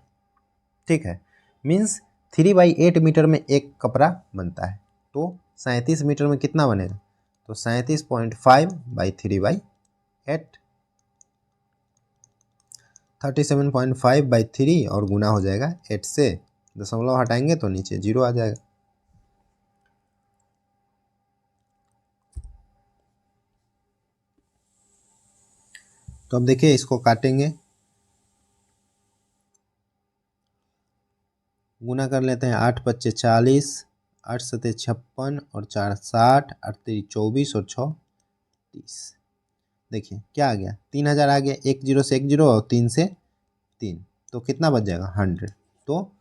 ठीक है, मीन्स 3/8 मीटर में एक कपड़ा बनता है। तो 37 मीटर में कितना बनेगा? तो 37.5/3/8, 37.5/3 और गुना हो जाएगा 8 से, दशमलव हटाएंगे तो नीचे 0 आ जाएगा। तो अब देखिए इसको काटेंगे, गुना कर लेते हैं। 8 पच्चे 40, 8 सते 56 और 4 60, 8 तेरी 24 और 6 30। देखिए क्या आ गया? 3000 आ गया। 1 0 से 1 0 और 3 से 3, तो कितना बच जाएगा? 100। तो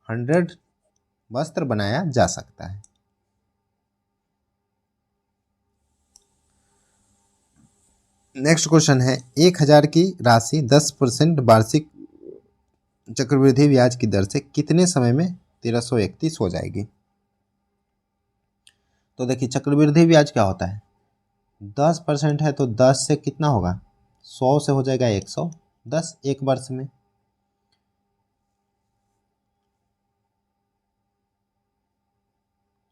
100 वस्त्र बनाया जा सकता है। नेक्स्ट क्वेश्चन है, 1000 की राशि 10% वार्षिक चक्रवृद्धि ब्याज की दर से कितने समय में 1331 हो जाएगी? तो देखिए चक्रवृद्धि ब्याज क्या होता है? 10% है तो 10 से कितना होगा? 100 से हो जाएगा 110 एक वर्ष में।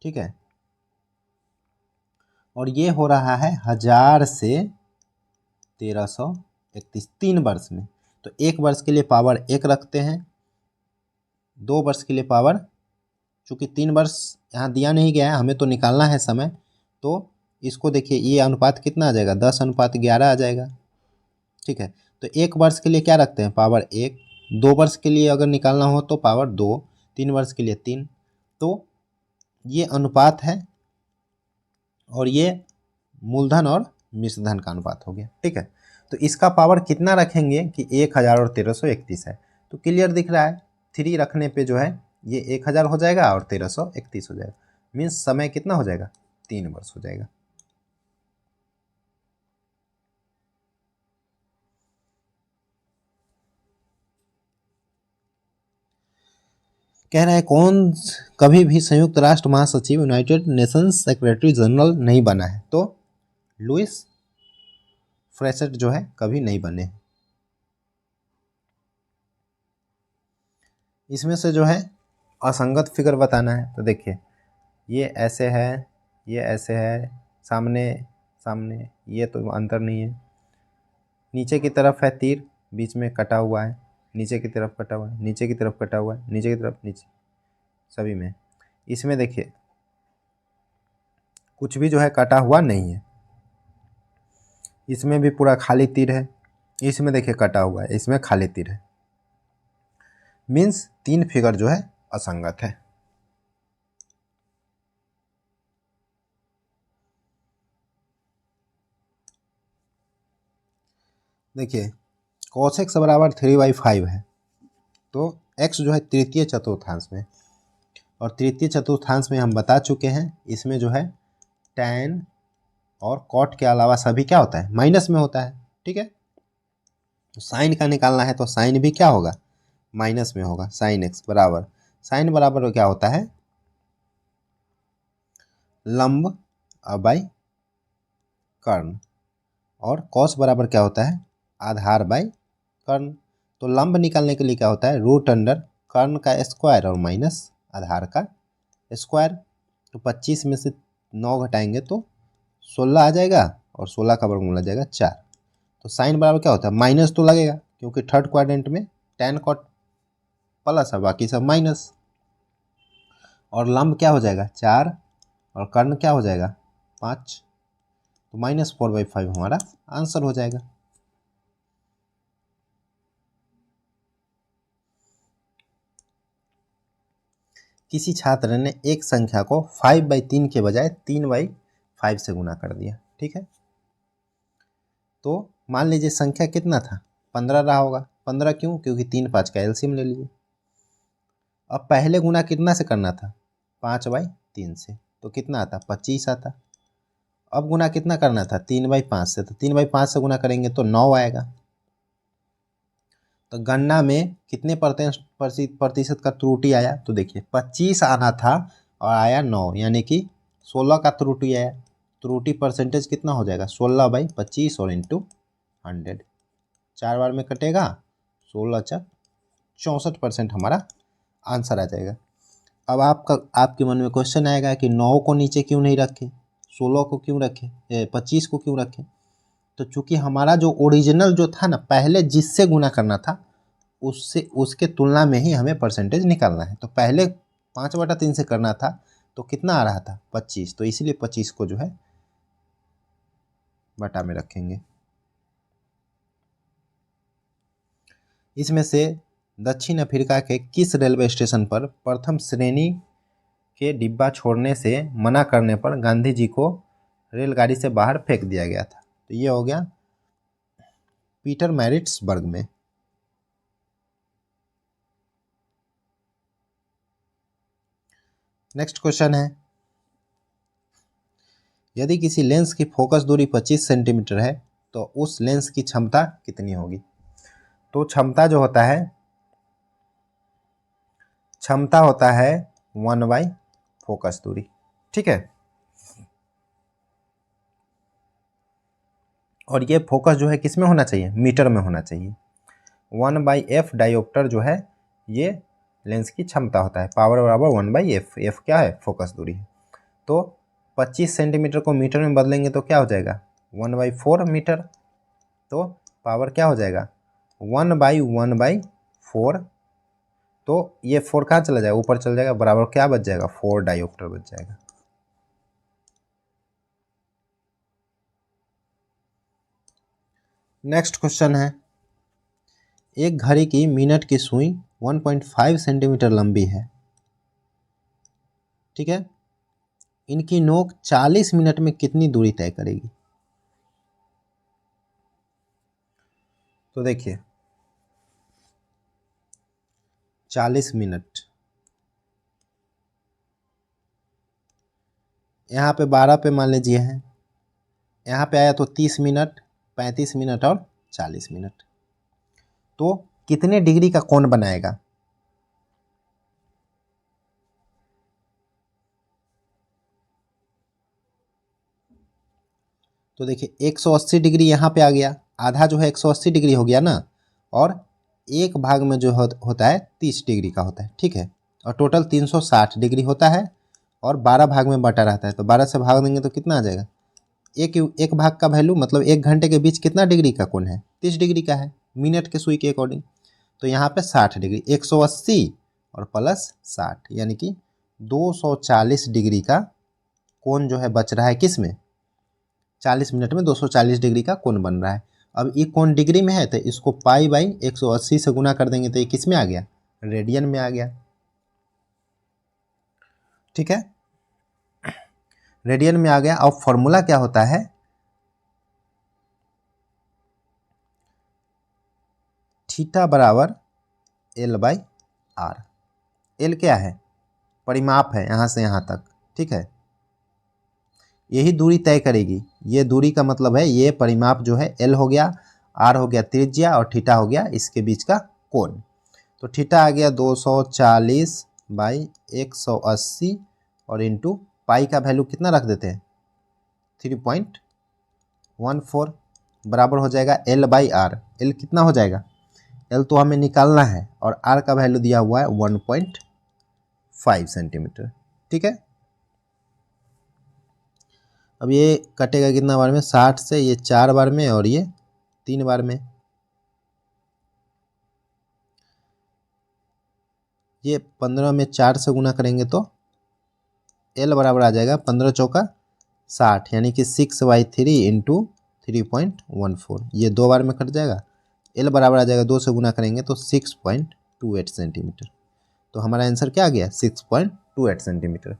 ठीक है, और ये हो रहा है 1000 से 1331 3 वर्ष में। तो एक वर्ष के लिए पावर 1 रखते हैं, 2 वर्ष के लिए पावर, चूंकि 3 वर्ष यहाँ दिया नहीं गया है, हमें तो निकालना है समय, तो इसको देखिए ये अनुपात कितना आ जाएगा? 10:11 आ जाएगा। ठीक है, तो एक वर्ष के लिए क्या रखते हैं? पावर 1, 2 वर्ष के लिए अगर निकालना हो तो पावर 2, 3 वर्ष के लिए 3। तो ये अनुपात है और ये मूलधन और मिश्रधन का अनुपात हो गया। ठीक है, तो इसका पावर कितना रखेंगे कि 1000 और 1331 है, तो क्लियर दिख रहा है 3 रखने पे जो है ये 1000 हो जाएगा और 1331 हो जाएगा। मीन्स समय कितना हो जाएगा? 3 वर्ष हो जाएगा। कह रहा है कौन कभी भी संयुक्त राष्ट्र महासचिव यूनाइटेड नेशंस सेक्रेटरी जनरल नहीं बना है? तो लुइस फ्रेसेट जो है कभी नहीं बने। इसमें से जो है असंगत फिगर बताना है। तो देखिए ये ऐसे है, ये ऐसे है, सामने सामने, ये तो अंतर नहीं है। नीचे की तरफ है तीर, बीच में कटा हुआ है, नीचे की तरफ कटा हुआ है, नीचे की तरफ कटा हुआ है, नीचे की तरफ नीचे, सभी में। इसमें देखिए कुछ भी जो है कटा हुआ नहीं है, इसमें भी पूरा खाली तीर है, इसमें देखिए कटा हुआ है, इसमें खाली तीर है, मीन्स 3 फिगर जो है असंगत है। देखिए cos x बराबर 3/5 है, तो x जो है तृतीय चतुर्थांश में, और तृतीय चतुर्थांश में हम बता चुके हैं इसमें जो है tan और cot के अलावा सभी क्या होता है, माइनस में होता है। ठीक है, तो साइन का निकालना है तो साइन भी क्या होगा, माइनस में होगा। साइन x बराबर, साइन बराबर क्या होता है, लंब बाई कर्ण, और कॉस बराबर क्या होता है, आधार बाई कर्ण। तो लंब निकालने के लिए क्या होता है, रूट अंडर कर्ण का स्क्वायर और माइनस आधार का स्क्वायर। तो 25 में से 9 घटाएंगे तो 16 आ जाएगा, और 16 का वर्गमूल आ जाएगा 4। तो साइन बराबर क्या होता है, माइनस तो लगेगा क्योंकि थर्ड क्वाड्रेंट में tan cot प्लस है, बाकी सब माइनस। और लंब क्या हो जाएगा 4, और कर्ण क्या हो जाएगा 5, तो -4/5 हमारा आंसर हो जाएगा। किसी छात्र ने एक संख्या को 5/3 के बजाय 3/5 से गुना कर दिया। ठीक है, तो मान लीजिए संख्या कितना था, 15 रहा होगा। 15 क्यों, क्योंकि 3 5 का एलसीएम ले लीजिए। अब पहले गुना कितना से करना था, 5/3 से, तो कितना आता, 25 आता। अब गुना कितना करना था, 3/5 से, तो 3/5 से गुना करेंगे तो 9 आएगा। तो गणना में कितने प्रतिशत का त्रुटि आया, तो देखिए 25 आना था और आया 9, यानी कि 16 का त्रुटि आया। त्रुटि परसेंटेज कितना हो जाएगा, 16/25 और इंटू 100, 4 बार में कटेगा, 16 64% हमारा आंसर आ जाएगा। अब आपके मन में क्वेश्चन आएगा कि 9 को नीचे क्यों नहीं रखे, 16 को क्यों रखे, 25 को क्यों रखे। तो चूंकि हमारा जो ओरिजिनल जो था ना, पहले जिससे गुना करना था उससे, उसके तुलना में ही हमें परसेंटेज निकालना है। तो पहले 5/3 से करना था तो कितना आ रहा था, 25, तो इसलिए 25 को जो है बटा में रखेंगे। इसमें से दक्षिण अफ्रीका के किस रेलवे स्टेशन पर प्रथम श्रेणी के डिब्बा छोड़ने से मना करने पर गांधी जी को रेलगाड़ी से बाहर फेंक दिया गया था, तो ये हो गया पीटरमैरिट्सबर्ग में। नेक्स्ट क्वेश्चन है, यदि किसी लेंस की फोकस दूरी 25 सेंटीमीटर है तो उस लेंस की क्षमता कितनी होगी। तो क्षमता जो होता है, क्षमता होता है 1/, फोकस दूरी। ठीक है, और ये फोकस जो है किस में होना चाहिए, मीटर में होना चाहिए। 1/f डायोप्टर जो है ये लेंस की क्षमता होता है, पावर बराबर 1/f। f क्या है, फोकस दूरी है। तो 25 सेंटीमीटर को मीटर में बदलेंगे तो क्या हो जाएगा, 1/4 मीटर। तो पावर क्या हो जाएगा, 1/1/4। तो ये 4 कहाँ चला जाएगा, ऊपर चल जाएगा, बराबर क्या बच जाएगा, 4 डायोप्टर बच जाएगा। नेक्स्ट क्वेश्चन है, एक घड़ी की मिनट की सुई 1.5 सेंटीमीटर लंबी है। ठीक है, इनकी नोक 40 मिनट में कितनी दूरी तय करेगी। तो देखिए 40 मिनट, यहाँ पे 12 पे मान लीजिए है, यहाँ पे आया तो 30 मिनट, 35 मिनट और 40 मिनट। तो कितने डिग्री का कोण बनाएगा, तो देखिए 180 डिग्री यहाँ पे आ गया, आधा जो है 180 डिग्री हो गया ना, और एक भाग में जो होता है 30 डिग्री का होता है। ठीक है, और टोटल 360 डिग्री होता है, और 12 भाग में बटा रहता है, तो 12 से भाग देंगे तो कितना आ जाएगा, एक भाग का वैल्यू मतलब 1 घंटे के बीच कितना डिग्री का कोण है, 30 डिग्री का है मिनट के सुई के अकॉर्डिंग। तो यहाँ पे 60 डिग्री, 180 और प्लस 60, यानी कि 240 डिग्री का कोण जो है बच रहा है किस में, 40 मिनट में 240 डिग्री का कोण बन रहा है। अब ये कोण डिग्री में है तो इसको पाई बाई 180 से गुना कर देंगे तो ये किस में आ गया, रेडियन में आ गया। ठीक है, रेडियन में आ गया। अब फॉर्मूला क्या होता है, थीटा बराबर एल बाई आर। एल क्या है, परिमाप है यहाँ से यहाँ तक। ठीक है, यही दूरी तय करेगी, ये दूरी का मतलब है ये परिमाप जो है एल हो गया, आर हो गया त्रिज्या और थीटा हो गया इसके बीच का कोण। तो थीटा आ गया 240 बाई 180 और इंटू पाई का वैल्यू कितना रख देते हैं 3.14 बराबर हो जाएगा एल बाई आर। एल कितना हो जाएगा, एल तो हमें निकालना है और आर का वैल्यू दिया हुआ है 1.5 सेंटीमीटर। ठीक है, अब ये कटेगा कितना बार में, 60 से, ये 4 बार में और ये 3 बार में। ये 15 में 4 से गुना करेंगे तो एल बराबर आ जाएगा 15 चौका 60, यानी कि 6/3 इंटू 3.14। ये 2 बार में कट जाएगा, एल बराबर आ जाएगा 2 से गुना करेंगे तो 6.28 सेंटीमीटर। तो हमारा आंसर क्या आ गया, 6.28 सेंटीमीटर।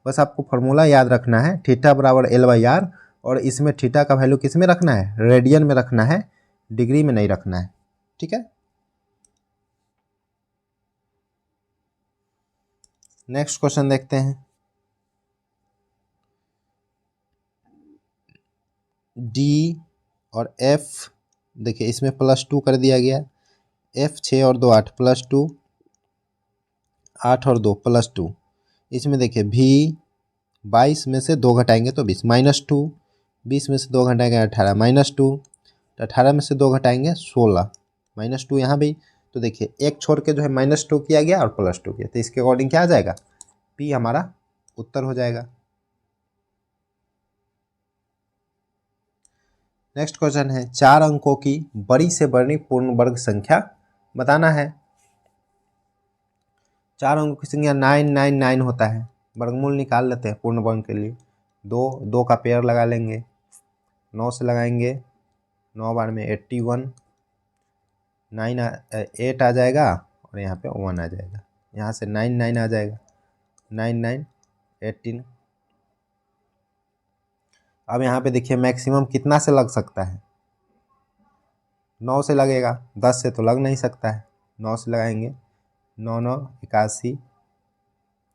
बस आपको फॉर्मूला याद रखना है, थीटा बराबर एल बाई आर, और इसमें थीटा का वैल्यू किस में रखना है, रेडियन में रखना है, डिग्री में नहीं रखना है। ठीक है, नेक्स्ट क्वेश्चन देखते हैं। डी और एफ, देखिए इसमें +2 कर दिया गया, एफ 6 और 2 8 +2, 8 और 2 +2। इसमें देखिए भी 22 में से 2 घटाएंगे तो 20 -2, 20 में से 2 घटाएंगे 18 -2, 18 में से 2 घटाएंगे 16 -2 यहाँ भी। तो देखिए एक छोड़ के जो है -2 किया गया और +2 किया, तो इसके अकॉर्डिंग क्या आ जाएगा, पी हमारा उत्तर हो जाएगा। नेक्स्ट क्वेश्चन है, 4 अंकों की बड़ी से बड़ी पूर्ण वर्ग संख्या बताना है। 4 अंकों की संख्या 999 होता है, वर्गमूल निकाल लेते हैं पूर्ण वर्ग के लिए। 2 का पेयर लगा लेंगे, 9 से लगाएंगे, 9 बार में 81, 8 आ जाएगा और यहाँ पे 1 आ जाएगा, यहाँ से 9 आ जाएगा, 9 18। अब यहाँ पे देखिए मैक्सिमम कितना से लग सकता है, 9 से लगेगा, 10 से तो लग नहीं सकता है। 9 से लगाएंगे, 9 9 81,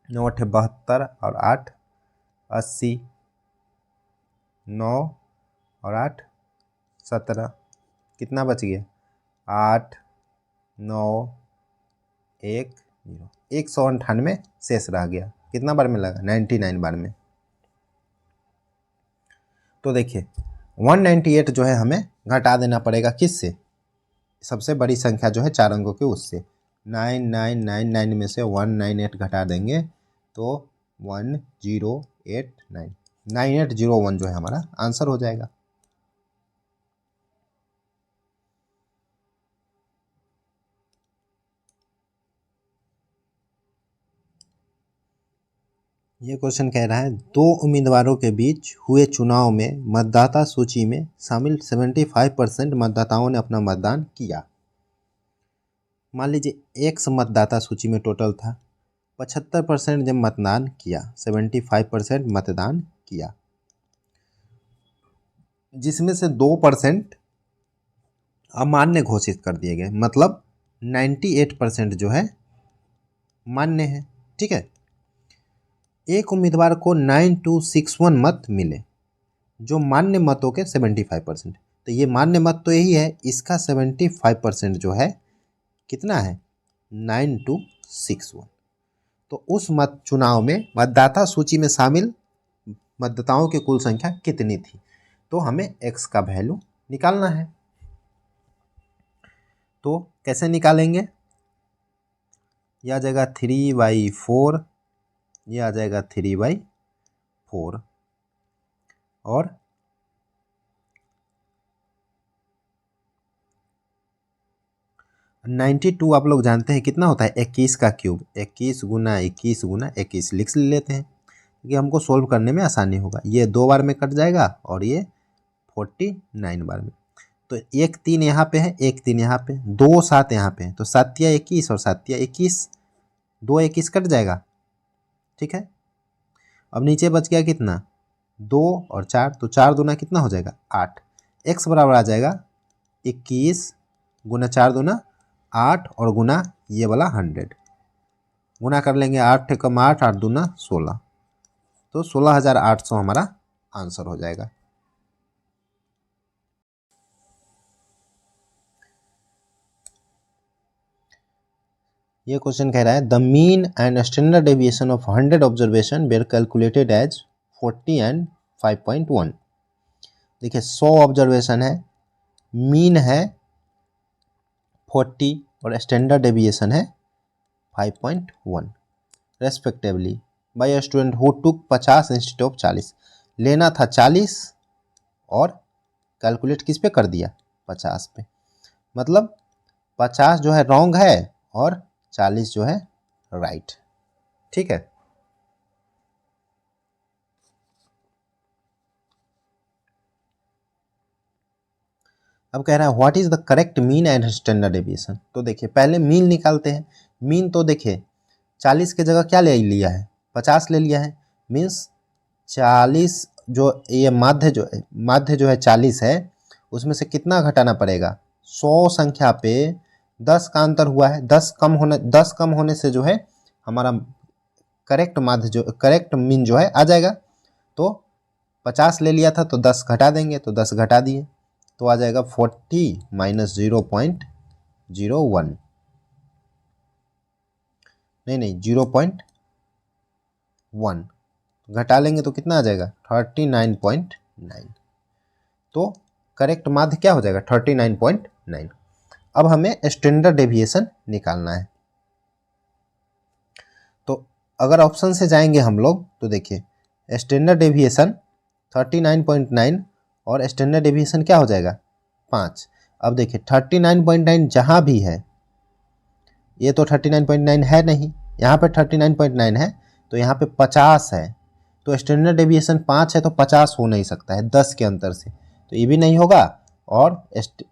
9 8 72 और 8 80, 9 और 8 17, कितना बच गया 8 9 1 0, 198 शेष रह गया। कितना बार में लगा, 99 बार में। तो देखिए 198 जो है हमें घटा देना पड़ेगा किससे, सबसे बड़ी संख्या जो है 4 अंकों की उससे। 9999 में से 198 घटा देंगे तो 1089, 9801 जो है हमारा आंसर हो जाएगा। ये क्वेश्चन कह रहा है, 2 उम्मीदवारों के बीच हुए चुनाव में मतदाता सूची में शामिल 75% मतदाताओं ने अपना मतदान किया। मान लीजिए एक्स मतदाता सूची में टोटल था, 75% जब मतदान किया, 75% मतदान किया, जिसमें से 2% अमान्य घोषित कर दिए गए, मतलब 98% जो है मान्य है। ठीक है, एक उम्मीदवार को 9261 मत मिले, जो मान्य मतों के 75%। तो ये मान्य मत तो यही है, इसका 75% जो है कितना है 9261। तो उस मत चुनाव में मतदाता सूची में शामिल मतदाताओं की कुल संख्या कितनी थी, तो हमें x का वैल्यू निकालना है। तो कैसे निकालेंगे, यह आ जाएगा 3/4, यह आ जाएगा 3/4, और 92 आप लोग जानते हैं कितना होता है, 21 का क्यूब, 21 गुना 21 गुना 21 लिख लेते हैं क्योंकि हमको सोल्व करने में आसानी होगा। ये 2 बार में कट जाएगा और ये 49 बार में। तो 1 3 यहाँ पे है, 1 3 यहाँ पे, 2 7 यहाँ पे है, तो 7 या 21 और 7 या 21, 2 21 कट जाएगा। ठीक है, अब नीचे बच गया कितना, 2 और 4, तो 4 दूना कितना हो जाएगा 8। x बराबर आ जाएगा 21 गुना 4 दूना 8 और गुना ये वाला 100, गुना कर लेंगे 8 कम 8, 8 दूना 16, तो 16,800 हमारा आंसर हो जाएगा। ये क्वेश्चन कह रहा है the mean and standard deviation of 100 observation were calculated as 40 and 5.1। देखिए 100 ऑब्जर्वेशन है, मीन है 40 और स्टैंडर्ड डेविएशन है 5.1 respectively by a student who took 50 instead of 40। लेना था 40 और कैलकुलेट किस पे कर दिया 50 पे, मतलब 50 जो है रॉन्ग है और 40 जो है राइट। ठीक है, अब कह रहा है what is the correct mean and standard deviation. तो देखिए पहले मीन निकालते हैं। मीन तो देखिए 40 की जगह क्या ले लिया है, 50 ले लिया है, मीन्स 40 जो ये माध्य जो है 40 है, उसमें से कितना घटाना पड़ेगा, 100 संख्या पे 10 का अंतर हुआ है, 10 कम होने से जो है हमारा करेक्ट मीन जो है आ जाएगा। तो 50 ले लिया था तो 10 घटा देंगे, तो 10 घटा दिए तो आ जाएगा 40 माइनस 0.01, नहीं 0.1 घटा लेंगे तो कितना आ जाएगा 39.9। तो करेक्ट माध्य क्या हो जाएगा 39.9। अब हमें स्टैंडर्ड डेविएशन निकालना है। तो अगर ऑप्शन से जाएंगे हम लोग तो देखिए स्टैंडर्ड डेविएशन 39.9 और स्टैंडर्ड डेविएशन क्या हो जाएगा 5। अब देखिए 39.9 जहाँ भी है, ये तो 39.9 है नहीं, यहाँ पे 39.9 है, तो यहाँ पे 50 है, तो स्टैंडर्ड डेविएशन 5 है तो 50 हो नहीं सकता है 10 के अंतर से, तो ये भी नहीं होगा। और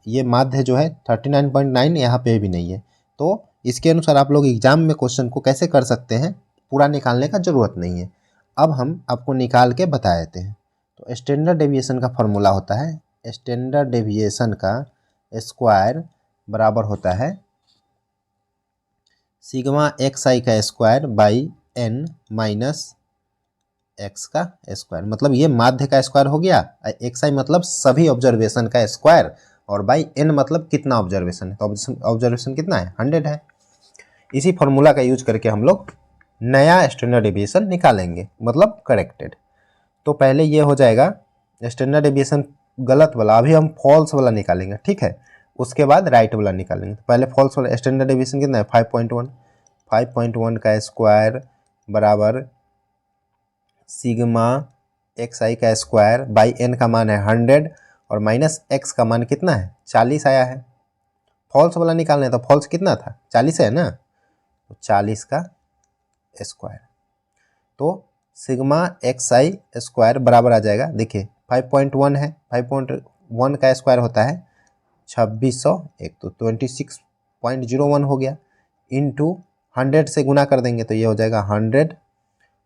ये माध्य जो है 39.9 यहाँ पे भी नहीं है। तो इसके अनुसार आप लोग एग्जाम में क्वेश्चन को कैसे कर सकते हैं, पूरा निकालने का ज़रूरत नहीं है। अब हम आपको निकाल के बता देते हैं। तो स्टैंडर्ड डेविएशन का फॉर्मूला होता है, स्टैंडर्ड डेविएशन का स्क्वायर बराबर होता है सिग्मा एक्स आई का square by n minus x का स्क्वायर, मतलब ये माध्य का स्क्वायर हो गया, एक्स आई मतलब सभी ऑब्जर्वेशन का स्क्वायर, और बाई एन मतलब कितना ऑब्जर्वेशन है, तो ऑब्जर्वेशन कितना है 100 है। इसी फॉर्मूला का यूज करके हम लोग नया स्टैंडर्ड डेविएशन निकालेंगे, मतलब करेक्टेड। तो पहले ये हो जाएगा स्टैंडर्ड डेविएशन गलत वाला, अभी हम फॉल्स वाला निकालेंगे, ठीक है, उसके बाद राइट वाला निकालेंगे। तो पहले फॉल्स वाला स्टैंडर्ड डेविएशन कितना है 5.1, 5.1 का स्क्वायर बराबर सिग्मा एक्स आई का स्क्वायर बाई एन का मान है 100 और माइनस एक्स का मान कितना है 40 आया है। फॉल्स वाला निकालना है तो फॉल्स कितना था 40 है ना, तो 40 का स्क्वायर, तो सिग्मा एक्स आई स्क्वायर बराबर आ जाएगा, देखिए 5.1 है, 5.1 का स्क्वायर होता है 2601, तो 26.01 हो गया, इंटू 100 से गुना कर देंगे तो ये हो जाएगा 100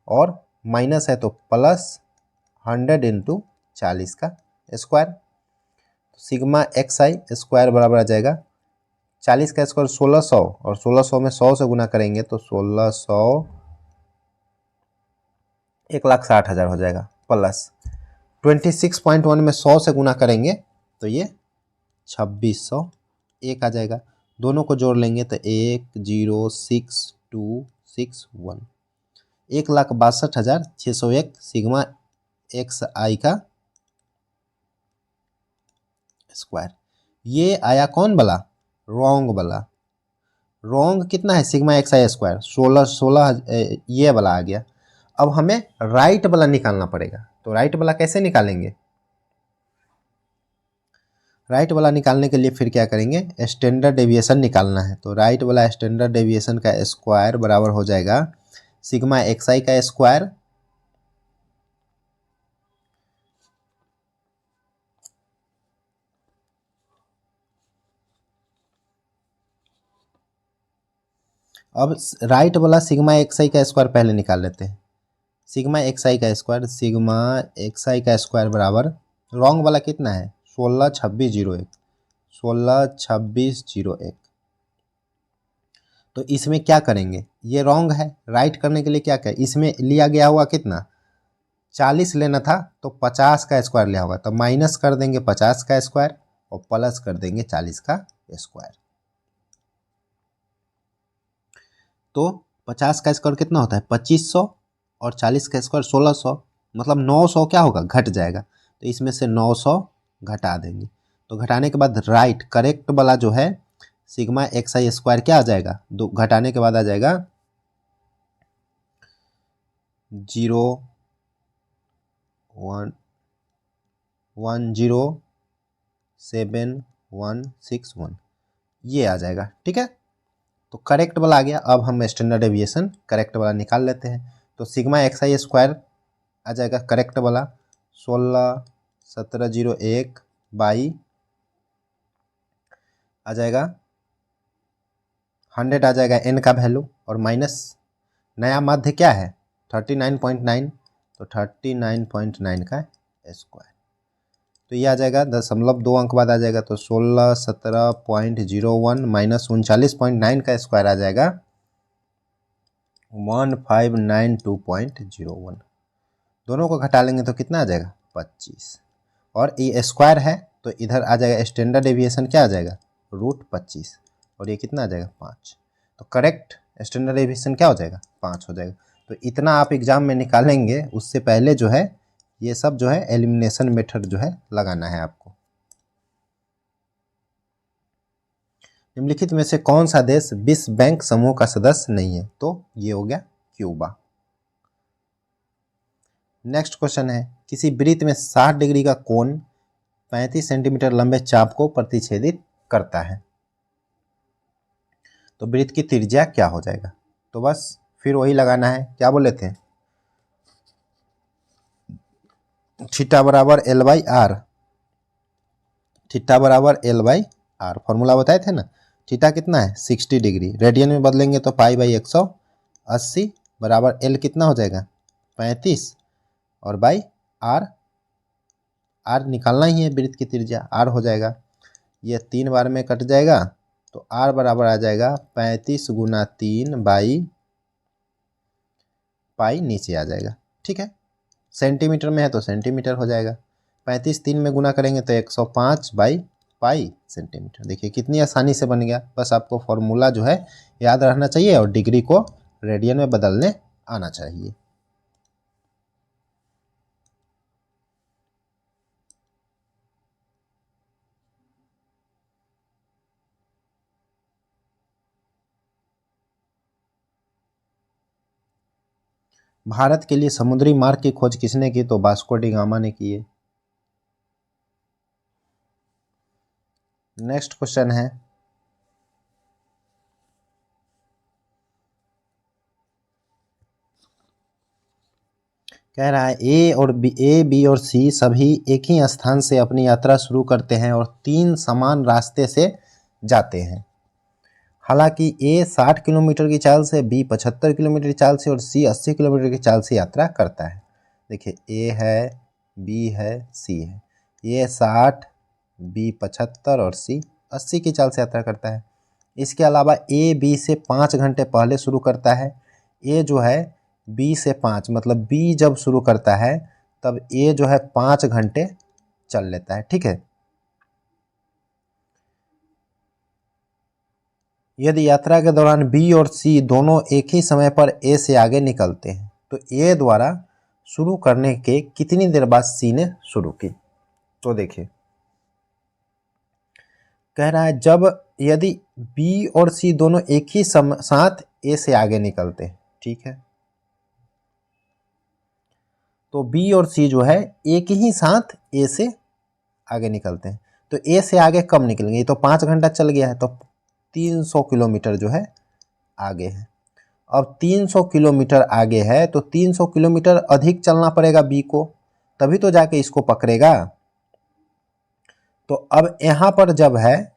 और माइनस है तो प्लस 100 इंटू 40 का स्क्वायर, तो सिग्मा एक्स आई स्क्वायर बराबर आ जाएगा 40 का स्क्वायर 1600 और 1600 में 100 से गुना करेंगे तो 1600 1,60,000 हो जाएगा, प्लस 26.1 में 100 से गुना करेंगे तो ये 2601 आ जाएगा। दोनों को जोड़ लेंगे तो 1,06,261, 1,62,601 सिग्मा एक्स आई का स्क्वायर। ये आया कौन वाला, रॉन्ग वाला। रॉन्ग कितना है सिग्मा एक्स आई स्क्वायर 16 ये वाला आ गया। अब हमें राइट वाला निकालना पड़ेगा, तो राइट वाला कैसे निकालेंगे, राइट वाला निकालने के लिए फिर क्या करेंगे, स्टैंडर्ड डेविएशन निकालना है। तो राइट वाला स्टैंडर्ड डेविएशन का स्क्वायर बराबर हो जाएगा सिग्मा एक्स आई का स्क्वायर अब राइट वाला सिग्मा एक्स आई का स्क्वायर पहले निकाल लेते हैं। सिग्मा एक्स आई का स्क्वायर बराबर रॉन्ग वाला कितना है 162601 162601। तो इसमें क्या करेंगे, ये रॉन्ग है, राइट करने के लिए क्या क्या इसमें लिया गया हुआ कितना 40 लेना था तो 50 का स्क्वायर लिया होगा, तो माइनस कर देंगे 50 का स्क्वायर और प्लस कर देंगे 40 का स्क्वायर। तो 50 का स्क्वायर कितना होता है 2500 और 40 का स्क्वायर 1600, मतलब 900 क्या होगा घट जाएगा। तो इसमें से 900 घटा देंगे। तो घटाने के बाद राइट करेक्ट वाला जो है सिग्मा एक्स आई स्क्वायर क्या आ जाएगा, दो घटाने के बाद आ जाएगा 0.10761 ये आ जाएगा। ठीक है, तो करेक्ट वाला आ गया। अब हम स्टैंडर्ड डेविएशन करेक्ट वाला निकाल लेते हैं। तो सिग्मा एक्स आई स्क्वायर आ जाएगा करेक्ट वाला 161701 बाई आ जाएगा 100 आ जाएगा n का वैल्यू और माइनस नया माध्य क्या है 39.9, तो 39.9 का स्क्वायर। तो ये आ जाएगा 0.2 अंक बाद आ जाएगा, तो 1617.01 माइनस 39.9 का स्क्वायर आ जाएगा 1592.01। दोनों को घटा लेंगे तो कितना आ जाएगा 25, और ये स्क्वायर है तो इधर आ जाएगा स्टैंडर्ड डेविएशन क्या आ जाएगा √25 और ये कितना आ जाएगा 5। तो करेक्ट स्टैंडर्ड डेविएशन क्या हो जाएगा 5 हो जाएगा। तो इतना आप एग्जाम में निकालेंगे, उससे पहले जो है ये सब जो है एलिमिनेशन मेथड जो है लगाना है आपको। निम्नलिखित में से कौन सा देश विश्व बैंक समूह का सदस्य नहीं है, तो ये हो गया क्यूबा। नेक्स्ट क्वेश्चन है किसी वृत्त में 60 डिग्री का कोण 35 सेंटीमीटर लंबे चाप को प्रतिच्छेदित करता है, तो वृत्त की त्रिज्या क्या हो जाएगा। तो बस फिर वही लगाना है, क्या बोले थे थीटा बराबर एल बाई आर, थीटा बराबर एल बाई आर फॉर्मूला बताए थे ना। थीटा कितना है 60 डिग्री, रेडियन में बदलेंगे तो पाई बाई 180 बराबर एल कितना हो जाएगा 35 और बाई आर, आर निकालना ही है वृत्त की त्रिज्या आर हो जाएगा। ये 3 बार में कट जाएगा तो आर बराबर आ जाएगा 35 गुना 3 बाई पाई नीचे आ जाएगा। ठीक है, सेंटीमीटर में है तो सेंटीमीटर हो जाएगा, 35 3 में गुना करेंगे तो 105 बाई पाई सेंटीमीटर। देखिए कितनी आसानी से बन गया। बस आपको फॉर्मूला जो है याद रहना चाहिए और डिग्री को रेडियन में बदलने आना चाहिए। भारत के लिए समुद्री मार्ग की खोज किसने की, तो वास्को डी गामा ने की है। नेक्स्ट क्वेश्चन है कह रहा है ए बी और सी सभी एक ही स्थान से अपनी यात्रा शुरू करते हैं और 3 समान रास्ते से जाते हैं। हालांकि ए 60 किलोमीटर की चाल से, बी 75 किलोमीटर की चाल से और सी 80 किलोमीटर की चाल से यात्रा करता है। देखिए ए है, बी है, सी है, ये 60, बी 75 और सी 80 की चाल से यात्रा करता है। इसके अलावा ए बी से 5 घंटे पहले शुरू करता है। ए जो है बी से 5, मतलब बी जब शुरू करता है तब ए जो है 5 घंटे चल लेता है। ठीक है, यदि यात्रा के दौरान बी और सी दोनों एक ही समय पर ए से आगे निकलते हैं तो ए द्वारा शुरू करने के कितनी देर बाद सी ने शुरू की। तो देखिए कह रहा है जब यदि बी और सी दोनों एक ही साथ ए से आगे निकलते हैं, ठीक है, तो बी और सी जो है एक ही साथ ए से आगे निकलते हैं, तो ए से आगे कब निकलेंगे, ये तो 5 घंटा चल गया है, तो 300 किलोमीटर जो है आगे है। अब 300 किलोमीटर आगे है तो 300 किलोमीटर अधिक चलना पड़ेगा बी को, तभी तो जाके इसको पकड़ेगा। तो अब यहाँ पर जब है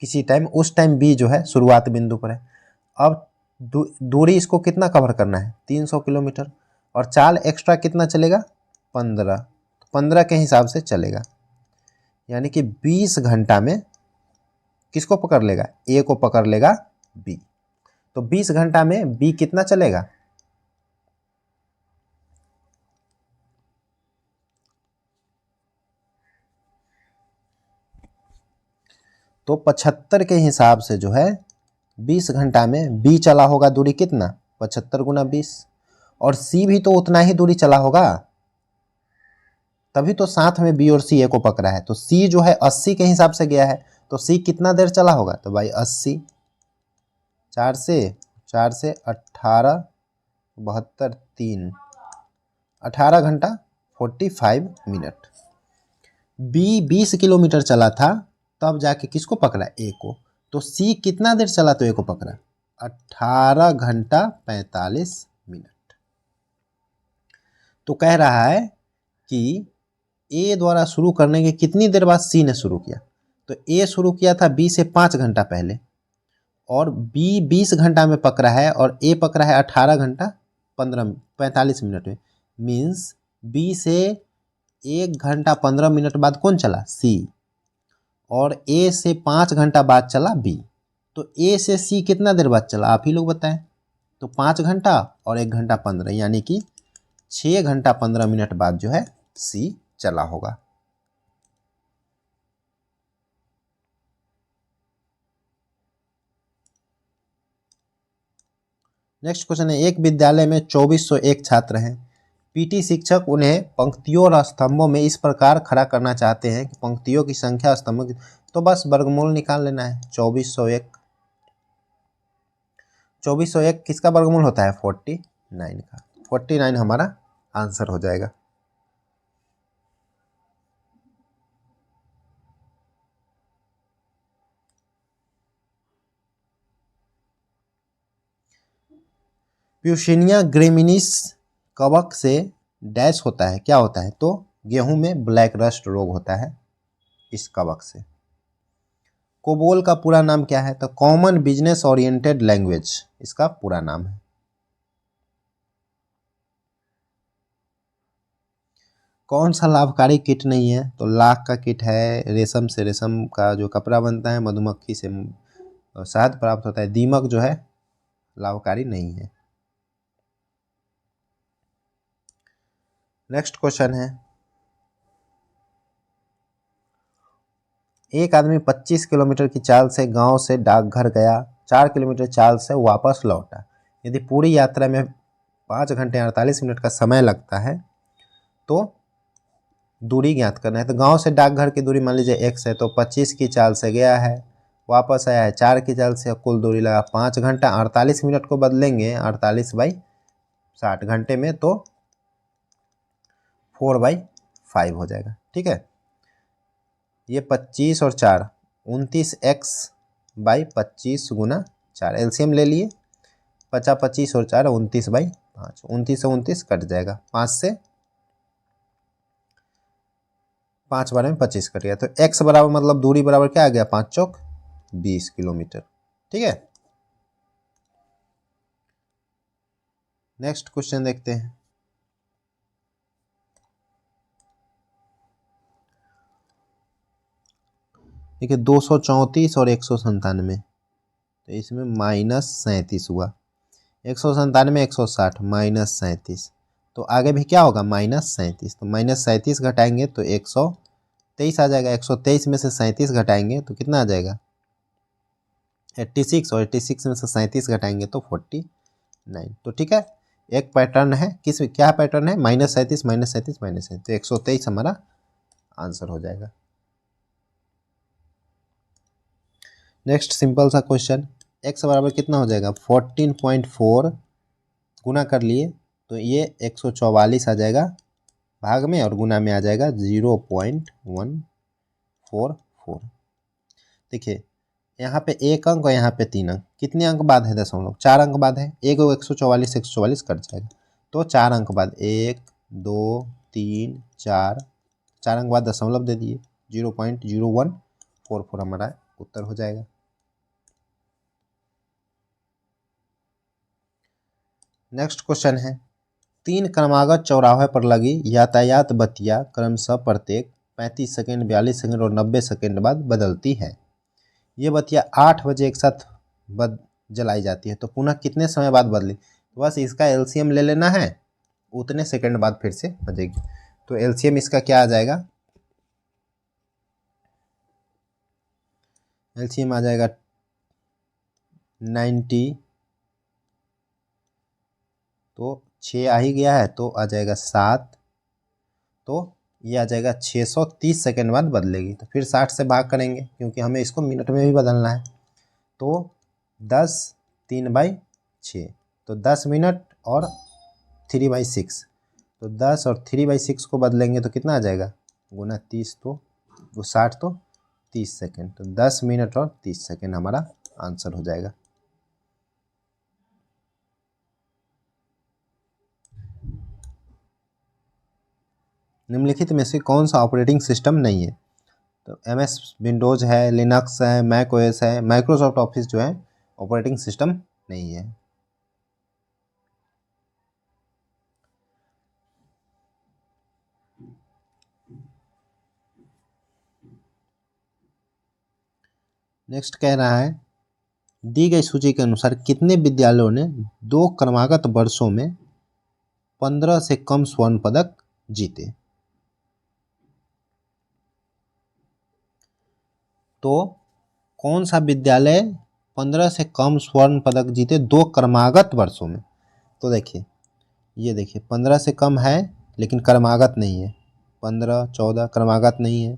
किसी टाइम, उस टाइम बी जो है शुरुआत बिंदु पर है। अब दूरी इसको कितना कवर करना है, 300 किलोमीटर, और चाल एक्स्ट्रा कितना चलेगा, 15, 15 के हिसाब से चलेगा, यानी कि 20 घंटा में किसको पकड़ लेगा, ए को पकड़ लेगा बी। तो 20 घंटा में बी कितना चलेगा, तो 75 के हिसाब से जो है 20 घंटा में बी चला होगा दूरी कितना, 75 गुना 20, और सी भी तो उतना ही दूरी चला होगा, तभी तो साथ में बी और सी ए को पकड़ा है। तो सी जो है 80 के हिसाब से गया है, तो सी कितना देर चला होगा, तो भाई 80, 4 से 18, 72, 3, 18 घंटा 45 मिनट। बी 20 किलोमीटर चला था तब जाके किसको पकड़ा, ए को। तो सी कितना देर चला तो ए को पकड़ा, 18 घंटा 45 मिनट। तो कह रहा है कि ए द्वारा शुरू करने के कितनी देर बाद सी ने शुरू किया, तो ए शुरू किया था बी से 5 घंटा पहले, और बी 20 घंटा में पकड़ा है और ए पकड़ा है 18 घंटा 45 मिनट में। मीन्स बी से 1 घंटा 15 मिनट बाद कौन चला, सी, और ए से 5 घंटा बाद चला बी। तो ए से सी कितना देर बाद चला, आप ही लोग बताएं। तो 5 घंटा और 1 घंटा 15, यानी कि 6 घंटा 15 मिनट बाद जो है सी चला होगा। नेक्स्ट क्वेश्चन है, एक विद्यालय में 2401 छात्र हैं। पीटी शिक्षक उन्हें पंक्तियों और स्तंभों में इस प्रकार खड़ा करना चाहते हैं कि पंक्तियों की संख्या स्तंभों की, तो बस वर्गमूल निकाल लेना है। 2401 किसका वर्गमूल होता है, 49 का। 49 हमारा आंसर हो जाएगा। प्यूसिनिया ग्रेमिनिस कवक से डैश होता है, क्या होता है, तो गेहूं में ब्लैक रस्ट रोग होता है इस कवक से। कोबोल का पूरा नाम क्या है, तो कॉमन बिजनेस ओरिएंटेड लैंग्वेज इसका पूरा नाम है। कौन सा लाभकारी कीट नहीं है, तो लाख का कीट है, रेशम से रेशम का जो कपड़ा बनता है, मधुमक्खी से शहद प्राप्त होता है। दीमक जो है लाभकारी नहीं है। नेक्स्ट क्वेश्चन है, एक आदमी 25 किलोमीटर की चाल से गांव से डाकघर गया, 4 किलोमीटर चाल से वापस लौटा। यदि पूरी यात्रा में 5 घंटे 48 मिनट का समय लगता है तो दूरी ज्ञात करना है। तो गांव से डाकघर की दूरी मान लीजिए x है, तो 25 की चाल से गया है, वापस आया है 4 की चाल से, कुल दूरी लगा 5 घंटा। 48 मिनट को बदलेंगे 48/60 घंटे में, तो 4/5 हो जाएगा। ठीक है, ये 25 और 4 29x/25 गुना 4, एलसीएम ले लिए, 25 और 4 29/5, 29 से 29 कट जाएगा, 5 से 5 बार में 25 कट गया। तो x बराबर मतलब दूरी बराबर क्या आ गया, 5 चौक 20 किलोमीटर। ठीक है, नेक्स्ट क्वेश्चन देखते हैं। देखिए 234 और 197, तो इसमें -37 हुआ। 197 160 -37, तो आगे भी क्या होगा, -37। तो -37 घटाएंगे तो 123 आ जाएगा। 123 में से 37 घटाएंगे तो कितना आ जाएगा, 86, और 86 में से 37 घटाएंगे तो 49। तो ठीक है, एक पैटर्न है, किस क्या पैटर्न है, -37 -37 -37, तो 123 हमारा आंसर हो जाएगा। नेक्स्ट सिंपल सा क्वेश्चन, x बराबर कितना हो जाएगा, 14.4 गुना कर लिए तो ये 144 आ जाएगा भाग में, और गुना में आ जाएगा 0.144। 4। देखिए यहाँ पे 1 अंक और यहाँ पे 3 अंक, कितने अंक बाद है दशमलव? 4 अंक बाद है। 144 कट जाएगा, तो 4 अंक बाद 1 2 3 4, 4 अंक बाद दशमलव दे दिए, 0.0144 हमारा उत्तर हो जाएगा। नेक्स्ट क्वेश्चन है, 3 क्रमागत चौराहे पर लगी यातायात बत्तियां क्रमशः प्रत्येक 35 सेकंड, 42 सेकंड और 90 सेकंड बाद बदलती है। ये बत्तियां 8 बजे एक साथ जलाई जाती है, तो पुनः कितने समय बाद बदली? तो बस इसका एलसीएम ले लेना है, उतने सेकंड बाद फिर से बजेगी। तो एलसीएम इसका क्या आ जाएगा? एलसीएम आ जाएगा 90, तो 6 आ ही गया है, तो आ जाएगा 7, तो ये आ जाएगा 630 सेकंड बाद बदलेगी। तो फिर 60 से भाग करेंगे क्योंकि हमें इसको मिनट में भी बदलना है। तो 10 3/6, तो 10 मिनट और 3/6, तो 10 और 3/6 को बदलेंगे तो कितना आ जाएगा? गुना 30, तो वो 60, तो 30 सेकंड, तो 10 मिनट और 30 सेकंड हमारा आंसर हो जाएगा। निम्नलिखित में से कौन सा ऑपरेटिंग सिस्टम नहीं है? तो MS विंडोज है, लिनक्स है, मैक ओएस है, माइक्रोसॉफ्ट ऑफिस जो है ऑपरेटिंग सिस्टम नहीं है। नेक्स्ट कह रहा है, दी गई सूची के अनुसार कितने विद्यालयों ने 2 क्रमागत वर्षों में 15 से कम स्वर्ण पदक जीते? तो कौन सा विद्यालय 15 से कम स्वर्ण पदक जीते 2 क्रमागत वर्षों में? तो देखिए, ये देखिए 15 से कम है लेकिन क्रमागत नहीं है, 15 14 क्रमागत नहीं है,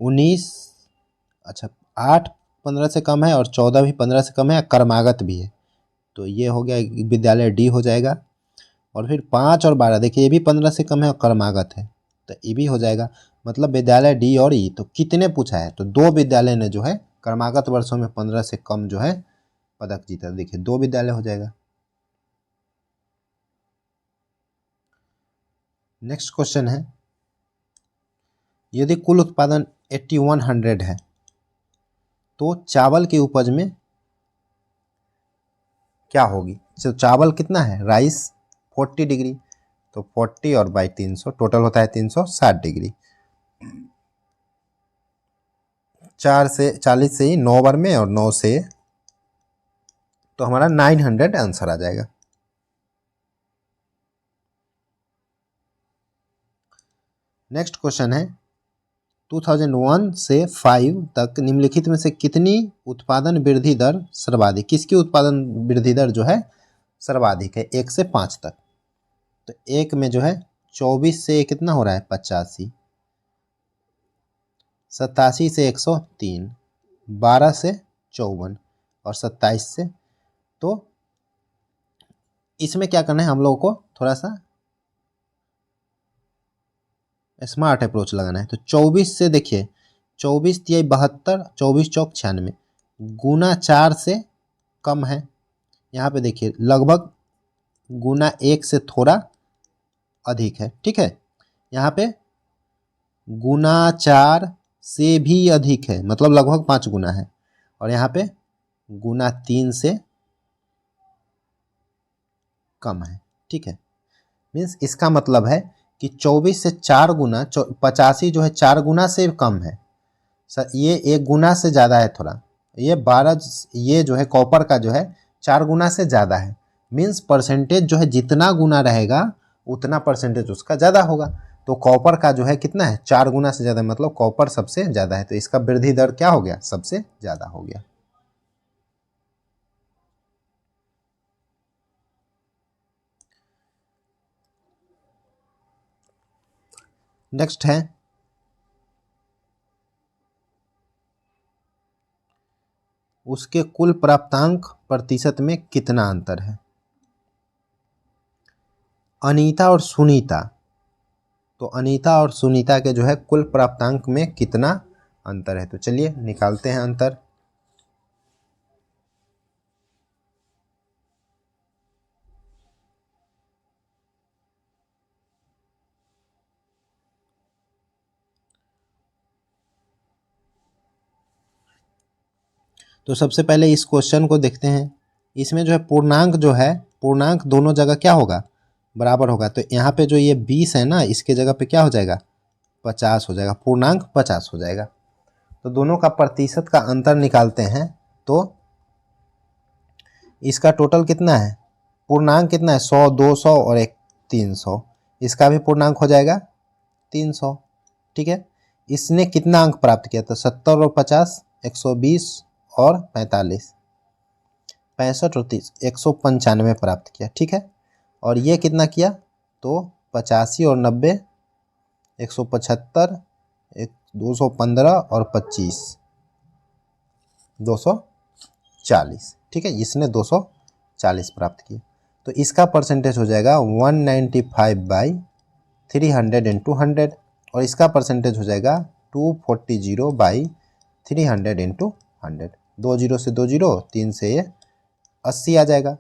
19, अच्छा 8 15 से कम है और 14 भी 15 से कम है, क्रमागत भी है, तो ये हो गया विद्यालय डी हो जाएगा। और फिर 5 और 12 देखिए ये भी 15 से कम है और क्रमागत है, तो ये भी हो जाएगा। मतलब विद्यालय डी और ई, तो कितने पूछा है? तो 2 विद्यालय ने जो है क्रमागत वर्षों में 15 से कम जो है पदक जीता, देखिए 2 विद्यालय हो जाएगा। नेक्स्ट क्वेश्चन है, यदि कुल उत्पादन 8100 है तो चावल की उपज में क्या होगी? तो चावल कितना है? राइस 40 डिग्री, तो 40 और बाई 300 टोटल होता है 360 डिग्री। 4 से 40 से ही 9 बार में और 9 से, तो हमारा 900 आंसर आ जाएगा। नेक्स्ट क्वेश्चन है, 2001 से 5 तक निम्नलिखित में से कितनी उत्पादन वृद्धि दर सर्वाधिक? किसकी उत्पादन वृद्धि दर जो है सर्वाधिक है 1 से 5 तक? तो 1 में जो है 24 से कितना हो रहा है 85, 87 से 103, 12 से 54 और 27 से, तो इसमें क्या करना है हम लोगों को? थोड़ा सा स्मार्ट अप्रोच लगाना है। तो 24 से देखिए 24 तिया 72, 24 चौक 96, गुना 4 से कम है। यहाँ पे देखिए लगभग गुना 1 से थोड़ा अधिक है, ठीक है। यहाँ पे गुना 4 से भी अधिक है, मतलब लगभग 5 गुना है, और यहाँ पे गुना 3 से कम है, ठीक है। मीन्स इसका मतलब है कि 24 से 4 गुना 85 जो है 4 गुना से कम है सर, ये 1 गुना से ज़्यादा है थोड़ा, ये 12 ये जो है कॉपर का जो है 4 गुना से ज़्यादा है। मीन्स परसेंटेज जो है जितना गुना रहेगा उतना परसेंटेज उसका ज़्यादा होगा। तो कॉपर का जो है कितना है 4 गुना से ज़्यादा, मतलब कॉपर सबसे ज़्यादा है, तो इसका वृद्धि दर क्या हो गया? सबसे ज़्यादा हो गया। नेक्स्ट है, उसके कुल प्राप्तांक प्रतिशत में कितना अंतर है? अनीता और सुनीता तो अनीता और सुनीता के जो है कुल प्राप्तांक में कितना अंतर है। तो चलिए निकालते हैं अंतर। तो सबसे पहले इस क्वेश्चन को देखते हैं। इसमें जो है पूर्णांक जो है, पूर्णांक दोनों जगह क्या होगा, बराबर होगा। तो यहाँ पे जो ये 20 है ना, इसके जगह पे क्या हो जाएगा, 50 हो जाएगा, पूर्णांक 50 हो जाएगा। तो दोनों का प्रतिशत का अंतर निकालते हैं। तो इसका टोटल कितना है, पूर्णांक कितना है, 100, 200 और एक 300। इसका भी पूर्णांक हो जाएगा 300। ठीक है, इसने कितना अंक प्राप्त किया था, 70 और 50, 120 और 45, 65 और 30, 195 प्राप्त किया। ठीक है, और ये कितना किया, तो 85 और 90, 175, 215 और 25, 240। ठीक है, इसने 240 प्राप्त किए। तो इसका परसेंटेज हो जाएगा 195/300 इंटू 100, और इसका परसेंटेज हो जाएगा 240/300 इंटू 100। 2 जीरो से 2 जीरो, 3 से ये 80 आ जाएगा,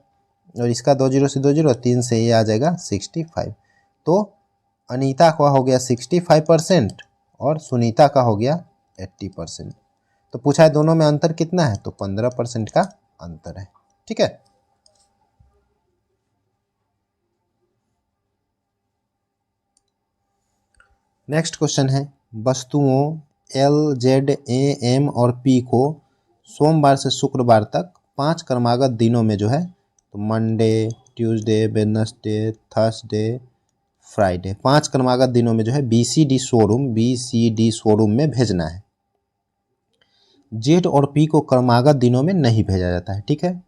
और इसका 2 जीरो से 2 जीरो, 3 से ये आ जाएगा 65। तो अनीता का हो गया 65% और सुनीता का हो गया 80%। तो पूछा है दोनों में अंतर कितना है, तो 15% का अंतर है। ठीक है, नेक्स्ट क्वेश्चन है, वस्तुओं एल, जेड, ए, एम और पी को सोमवार से शुक्रवार तक 5 क्रमागत दिनों में जो है, तो Monday, Tuesday, Wednesday, Thursday, Friday, 5 क्रमागत दिनों में जो है बीसीडी शोरूम में भेजना है। जेड और पी को क्रमागत दिनों में नहीं भेजा जाता है। ठीक है,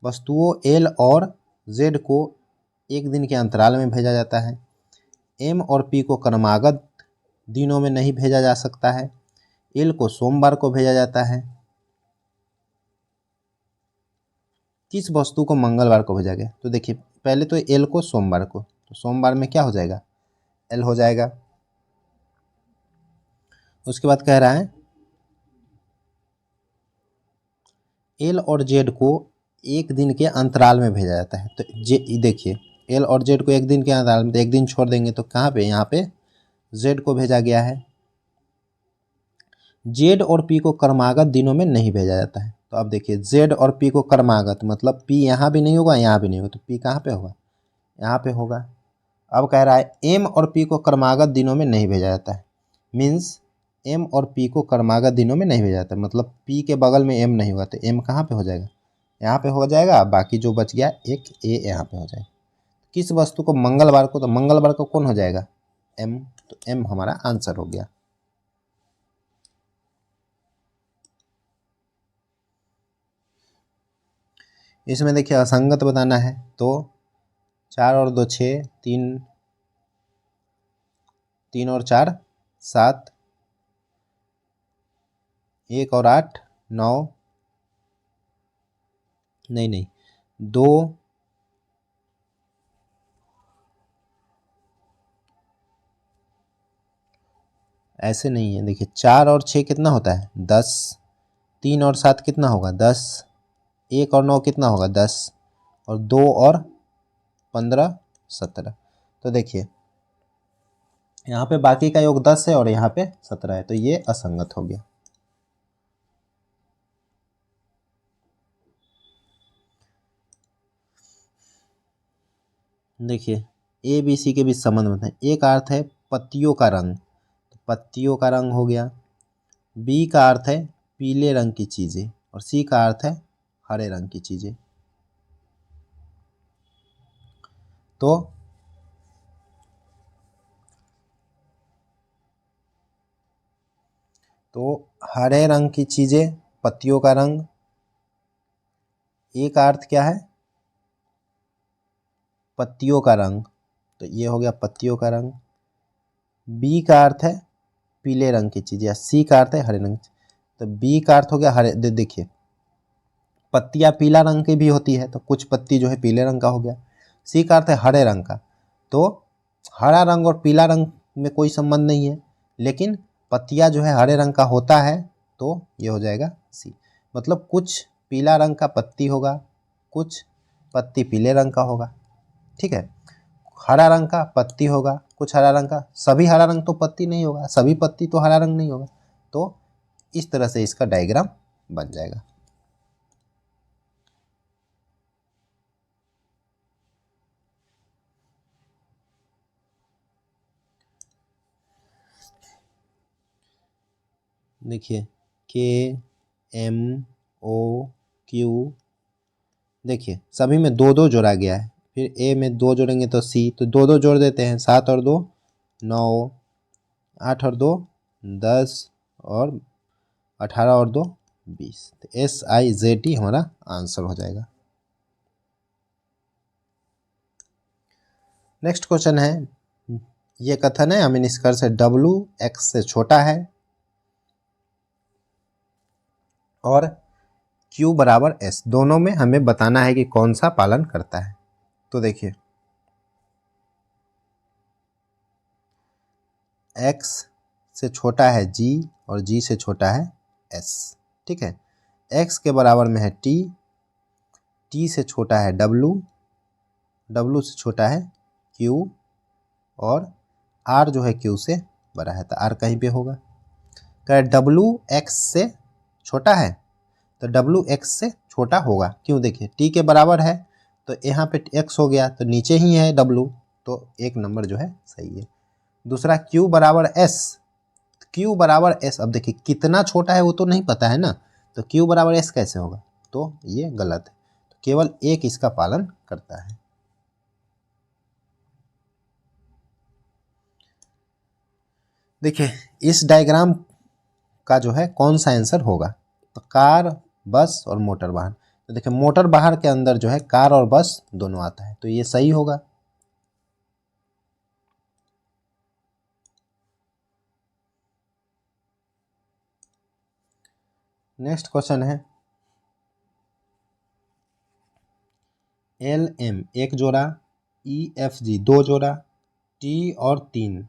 वस्तुओं एल और जेड को एक दिन के अंतराल में भेजा जाता है। एम और पी को क्रमागत दिनों में नहीं भेजा जा सकता है। एल को सोमवार को भेजा जाता है। किस वस्तु को मंगलवार को भेजा गया, तो देखिए पहले तो एल को सोमवार को, तो सोमवार में क्या हो जाएगा, एल हो जाएगा। उसके बाद कह रहा है एल और जेड को एक दिन के अंतराल में भेजा जाता है। तो देखिए एल और जेड को एक दिन के अंतराल में, तो एक दिन छोड़ देंगे तो कहाँ पे, यहाँ पे जेड को भेजा गया है। जेड और पी को क्रमागत दिनों में नहीं भेजा जाता है। तो अब देखिए जेड और पी को क्रमागत मतलब पी यहाँ भी नहीं होगा, यहाँ भी नहीं होगा, तो पी कहाँ पे होगा, यहाँ पे होगा। अब कह रहा है एम और पी को क्रमागत दिनों में नहीं भेजा जाता है। मीन्स एम और पी को क्रमागत दिनों में नहीं भेजा जाता, मतलब पी के बगल में एम नहीं होगा, तो एम कहाँ पे हो जाएगा, यहाँ पे हो जाएगा। बाकी जो बच गया एक ए यहाँ पे हो जाएगा। किस वस्तु को मंगलवार को, तो मंगलवार को कौन हो जाएगा, एम। तो एम हमारा आंसर हो गया। इसमें देखिए असंगत बताना है। तो 4 और 2 6, 3 और 4 7, 1 और 8 9, नहीं 2, ऐसे नहीं है। देखिए 4 और 6 कितना होता है, 10। 3 और 7 कितना होगा, 10। 1 और 9 कितना होगा, 10। और 2 और 15 17। तो देखिए यहाँ पे बाकी का योग 10 है और यहाँ पे 17 है, तो ये असंगत हो गया। देखिए ए बी सी के बीच संबंध बताएं। ए का अर्थ है पत्तियों का रंग, तो पत्तियों का रंग हो गया। बी का अर्थ है पीले रंग की चीज़ें, और सी का अर्थ है हरे रंग की चीज़ें। तो हरे रंग की चीज़ें, पत्तियों का रंग। ए का अर्थ क्या है, पत्तियों का रंग, तो ये हो गया पत्तियों का रंग। बी का अर्थ है पीले रंग की चीज़, या सी का अर्थ है हरे रंग। तो बी का अर्थ हो गया हरे। देखिए पत्तियां पीला रंग की भी होती है, तो कुछ पत्ती जो है पीले रंग का हो गया। सी का अर्थ है हरे रंग का, तो हरा रंग और पीला रंग में कोई संबंध नहीं है, लेकिन पत्तियाँ जो है हरे रंग का होता है, तो ये हो जाएगा सी। मतलब कुछ पीला रंग का पत्ती होगा, कुछ पत्ती पीले रंग का होगा, ठीक है। हरा रंग का पत्ती होगा, कुछ हरा रंग का, सभी हरा रंग तो पत्ती नहीं होगा, सभी पत्ती तो हरा रंग नहीं होगा। तो इस तरह से इसका डायग्राम बन जाएगा। देखिए के एम ओ क्यू, देखिए सभी में दो दो जोड़ा गया है, फिर ए में दो जोड़ेंगे तो सी, तो दो दो जोड़ देते हैं, 7 और 2 9, 8 और 2 10, और 18 और 2 20। तो SIZT हमारा आंसर हो जाएगा। नेक्स्ट क्वेश्चन है, ये कथन है हमें निष्कर्ष है W X से छोटा है और Q बराबर S, दोनों में हमें बताना है कि कौन सा पालन करता है। तो देखिए X से छोटा है G और G से छोटा है S, ठीक है। X के बराबर में है T, T से छोटा है W, W से छोटा है Q, और R जो है Q से बड़ा है, तो R कहीं पे होगा। कह W X से छोटा है, तो W X से छोटा होगा, क्यों, देखिए T के बराबर है तो यहाँ पे X हो गया, तो नीचे ही है W, तो एक नंबर जो है सही है। दूसरा Q बराबर S, Q बराबर S, अब देखिए कितना छोटा है वो तो नहीं पता है ना, तो Q बराबर S कैसे होगा, तो ये गलत है, तो केवल एक इसका पालन करता है। देखिए इस डायग्राम का जो है कौन सा आंसर होगा, तो कार, बस और मोटर वाहन। तो देखिए मोटर वाहन के अंदर जो है कार और बस दोनों आता है, तो ये सही होगा। नेक्स्ट क्वेश्चन है, LM एक जोड़ा, EFG दो जोड़ा, T और तीन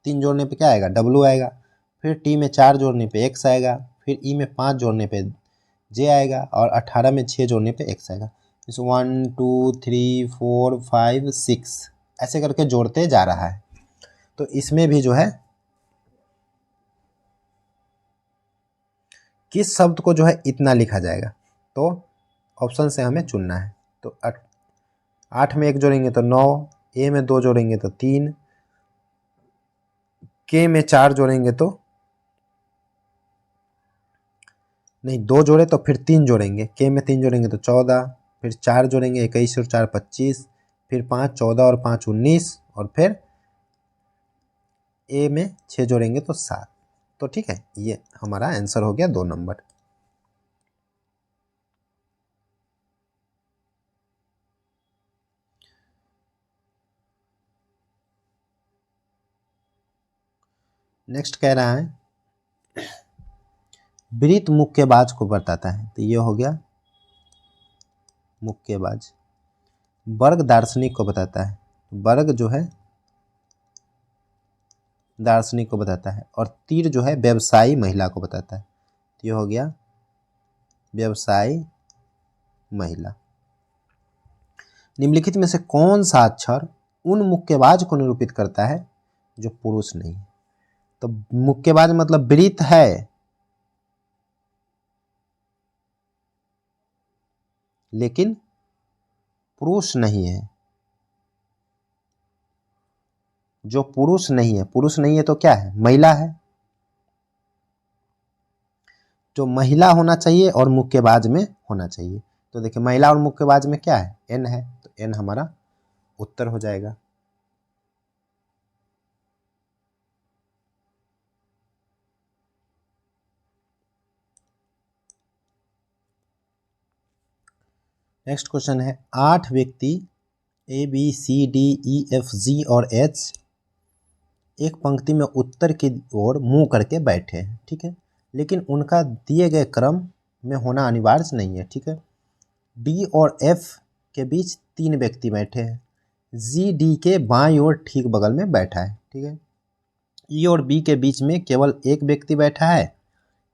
जोड़ने पे क्या आएगा, W आएगा, फिर T में 4 जोड़ने पे X आएगा, फिर E में 5 जोड़ने पे J आएगा, और 18 में 6 जोड़ने पे X आएगा। इस 1 2 3 4 5 6 ऐसे करके जोड़ते जा रहा है। तो इसमें भी जो है किस शब्द को जो है इतना लिखा जाएगा, तो ऑप्शन से हमें चुनना है। तो 8 में 1 जोड़ेंगे तो 9, A में 2 जोड़ेंगे तो 3, K में 4 जोड़ेंगे तो नहीं, 2 जोड़े तो फिर 3 जोड़ेंगे, K में 3 जोड़ेंगे तो 14, फिर 4 जोड़ेंगे 21 और 4 25, फिर 5 14 और 5 19, और फिर A में 6 जोड़ेंगे तो 7। तो ठीक है, ये हमारा आंसर हो गया 2 नंबर। नेक्स्ट कह रहा है वृत्त मुक्केबाज को बताता है, तो ये हो गया मुक्केबाज। वर्ग दार्शनिक को बताता है, वर्ग जो है दार्शनिक को बताता है, और तीर जो है व्यवसायी महिला को बताता है, तो ये हो गया व्यवसायी महिला। निम्नलिखित में से कौन सा अक्षर उन मुक्केबाज को निरूपित करता है जो पुरुष नहीं है, तो मुक्केबाज मतलब वृत्त है लेकिन पुरुष नहीं है, जो पुरुष नहीं है, पुरुष नहीं है तो क्या है, महिला है। जो महिला होना चाहिए और मुक्केबाज में होना चाहिए, तो देखिए महिला और मुक्केबाज में क्या है, एन है, तो एन हमारा उत्तर हो जाएगा। नेक्स्ट क्वेश्चन है 8 व्यक्ति ABCDEFG और H एक पंक्ति में उत्तर की ओर मुंह करके बैठे हैं, ठीक है, लेकिन उनका दिए गए क्रम में होना अनिवार्य नहीं है, ठीक है। D और F के बीच 3 व्यक्ति बैठे हैं, G D के बाईं ओर ठीक बगल में बैठा है, ठीक ठीक है। ई और बी के बीच में केवल एक व्यक्ति बैठा है।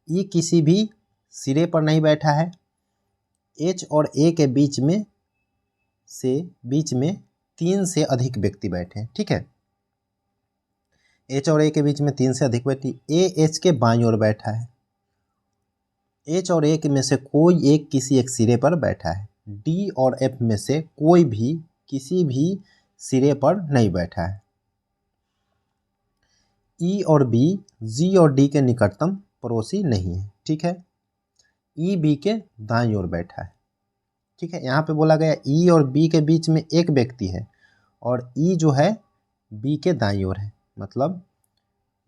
ई किसी भी सिरे पर नहीं बैठा है। एच और ए के बीच में 3 से अधिक व्यक्ति बैठे हैं, ठीक है। एच और ए के बीच में 3 से अधिक व्यक्ति, ए एच के बाईं ओर बैठा है। एच और ए में से कोई एक किसी एक सिरे पर बैठा है। डी और एफ में से कोई भी किसी भी सिरे पर नहीं बैठा है। ई और बी जी और डी के निकटतम पड़ोसी नहीं है, ठीक है। ई बी के दाईं ओर बैठा है, ठीक है। यहाँ पे बोला गया ई और बी के बीच में एक व्यक्ति है और ई जो है बी के दाईं ओर है, मतलब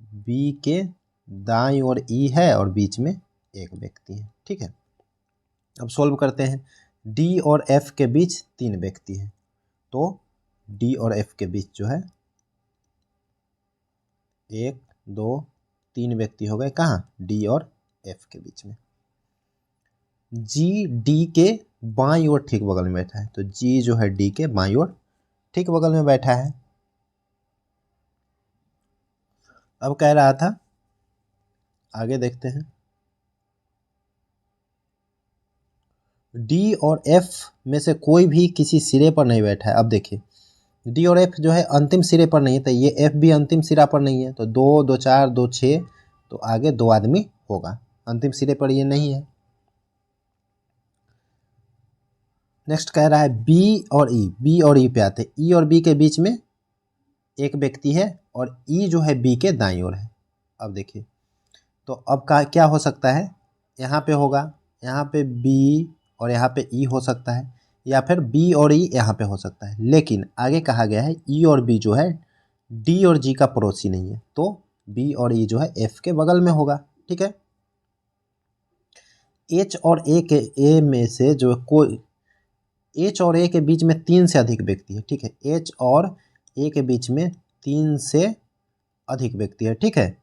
बी के दाईं ओर ई है और बीच में एक व्यक्ति है, ठीक है। अब सॉल्व करते हैं। डी और एफ के बीच 3 व्यक्ति हैं, तो डी और एफ के बीच जो है 1 2 3 व्यक्ति हो गए, कहाँ, डी और एफ के बीच में। जी डी के बाईं ओर ठीक बगल में बैठा है, तो जी जो है डी के बाईं ओर ठीक बगल में बैठा है। अब कह रहा था, आगे देखते हैं। डी और एफ में से कोई भी किसी सिरे पर नहीं बैठा है। अब देखिए डी और एफ जो है अंतिम सिरे पर नहीं है, तो ये एफ भी अंतिम सिरा पर नहीं है, तो 2 2 4 2 6, तो आगे 2 आदमी होगा, अंतिम सिरे पर ये नहीं है। नेक्स्ट कह रहा है बी और ई पे आते हैं। ई और बी के बीच में एक व्यक्ति है और ई जो है बी के दाईं ओर है। अब देखिए, तो अब क्या हो सकता है, यहाँ पे होगा, यहाँ पे बी और यहाँ पे ई हो सकता है, या फिर बी और ई यहाँ पे हो सकता है। लेकिन आगे कहा गया है ई और बी जो है डी और जी का पड़ोसी नहीं है, तो बी और ई जो है एफ के बगल में होगा, ठीक है। एच और ए में से जो कोई, एच और ए के बीच में 3 से अधिक व्यक्ति है, ठीक है। एच और ए के बीच में 3 से अधिक व्यक्ति है, ठीक है।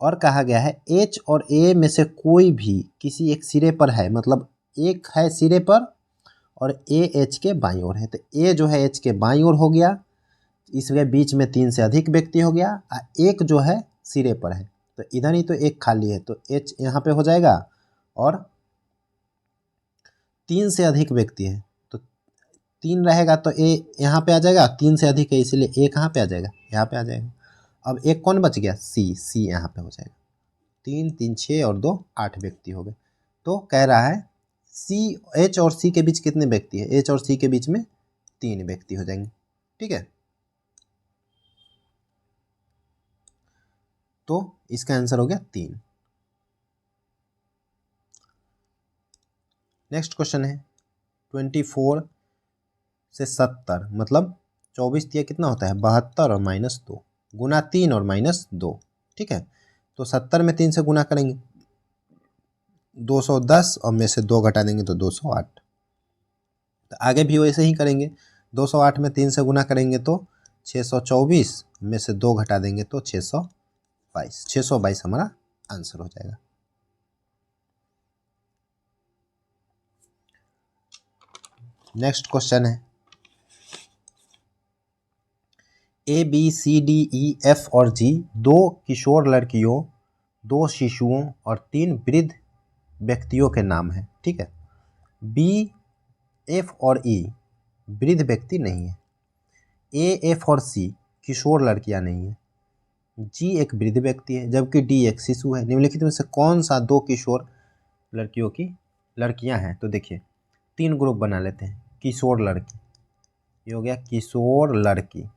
और कहा गया है एच और ए में से कोई भी किसी एक सिरे पर है, मतलब एक है सिरे पर और ए एच के बाईं ओर है, तो ए जो है एच के बाईं ओर हो गया, इसके बीच में 3 से अधिक व्यक्ति हो गया, एक जो है सिरे पर है, तो इधर ही तो एक खाली है, तो एच यहाँ पे हो जाएगा और 3 से अधिक व्यक्ति है, तो 3 रहेगा तो ए यहाँ पे आ जाएगा, 3 से अधिक है इसलिए ए कहाँ पे आ जाएगा, यहाँ पे आ जाएगा। अब एक कौन बच गया, सी यहाँ पे हो जाएगा। 3 3 6 और 2 8 व्यक्ति हो गए। तो कह रहा है सी, एच और सी के बीच कितने व्यक्ति है, एच और सी के बीच में 3 व्यक्ति हो जाएंगे, ठीक है। तो इसका आंसर हो गया 3। नेक्स्ट क्वेश्चन है 24 से 70, मतलब 24 दिया कितना होता है 72 और -2 गुना 3 और -2, ठीक है। तो 70 में 3 से गुना करेंगे 210 और में से 2 घटा देंगे तो 208। तो आगे भी वैसे ही करेंगे, 208 में 3 से गुना करेंगे तो 624, में से 2 घटा देंगे तो 622 हमारा आंसर हो जाएगा। नेक्स्ट क्वेश्चन है A B C D E F और जी 2 किशोर लड़कियों, 2 शिशुओं और 3 वृद्ध व्यक्तियों के नाम हैं, ठीक है। बी एफ और ई वृद्ध व्यक्ति नहीं है। ए एफ और सी किशोर लड़कियां नहीं है। जी एक वृद्ध व्यक्ति है, जबकि डी एक शिशु है। निम्नलिखित में से कौन सा 2 किशोर लड़कियों की लड़कियां हैं, तो देखिए 3 ग्रुप बना लेते हैं। किशोर लड़की, ये हो गया किशोर लड़की।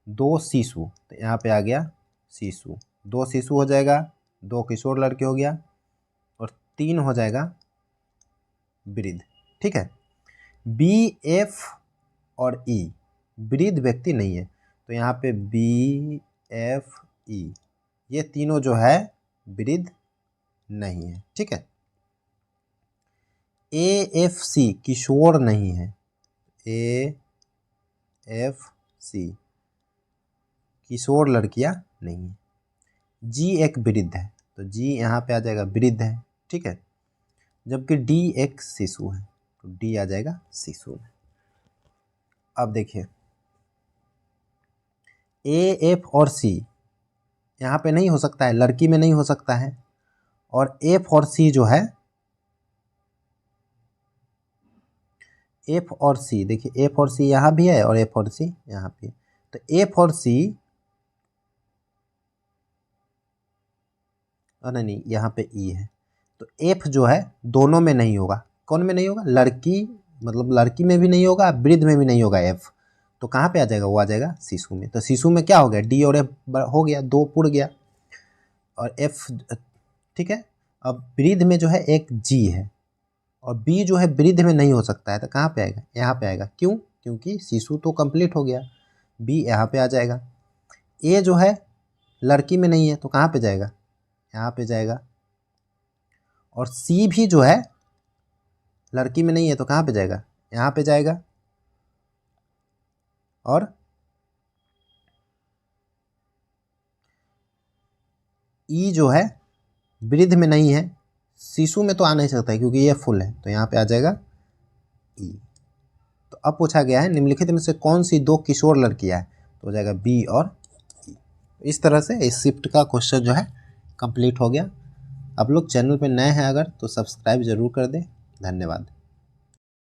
2 शिशु, तो यहाँ पे आ गया शिशु, 2 शिशु हो जाएगा, 2 किशोर लड़के हो गया और 3 हो जाएगा वृद्ध, ठीक है। बी एफ और ई वृद्ध व्यक्ति नहीं है, तो यहाँ पे बी एफ ई ये तीनों जो है वृद्ध नहीं है, ठीक है। ए एफ सी किशोर नहीं है, ए एफ सी किशोर लड़कियां नहीं है। जी एक वृद्ध है, तो जी यहाँ पे आ जाएगा वृद्ध है, ठीक है। जबकि डी एक शिशु है, तो डी आ जाएगा शिशु में। अब देखिए ए एफ और सी यहाँ पे नहीं हो सकता है, लड़की में नहीं हो सकता है। और एफ और सी जो है, एफ और सी देखिए, एफ और सी यहाँ भी है और एफ और सी यहाँ पे, तो एफ और सी, अरे नहीं यहाँ पे ई है, तो एफ जो है दोनों में नहीं होगा। कौन में नहीं होगा? लड़की, मतलब लड़की में भी नहीं होगा, वृद्ध में भी नहीं होगा एफ। तो कहाँ पे आ जाएगा? वो आ जाएगा शिशु में। तो शिशु में क्या हो गया? डी और एफ हो गया, दो पुड़ गया और एफ, ठीक है। अब वृद्ध में जो है एक जी है और बी जो है वृद्ध में नहीं हो सकता है, तो कहाँ पे आएगा? यहाँ पे आएगा। क्यों? क्योंकि शिशु तो कंप्लीट हो गया, बी यहाँ पे आ जाएगा। ए जो है लड़की में नहीं है, तो कहाँ पे जाएगा? यहाँ पे जाएगा। और सी भी जो है लड़की में नहीं है, तो कहाँ पे जाएगा? यहाँ पे जाएगा। और ई जो है वृद्ध में नहीं है, शिशु में तो आ नहीं सकता है क्योंकि ये फुल है, तो यहाँ पे आ जाएगा ई। तो अब पूछा गया है निम्नलिखित में से कौन सी दो किशोर लड़कियां हैं, तो हो जाएगा बी और ई। इस तरह से इस शिफ्ट का क्वेश्चन जो है कंप्लीट हो गया। आप लोग चैनल पे नए हैं अगर, तो सब्सक्राइब जरूर कर दें। धन्यवाद।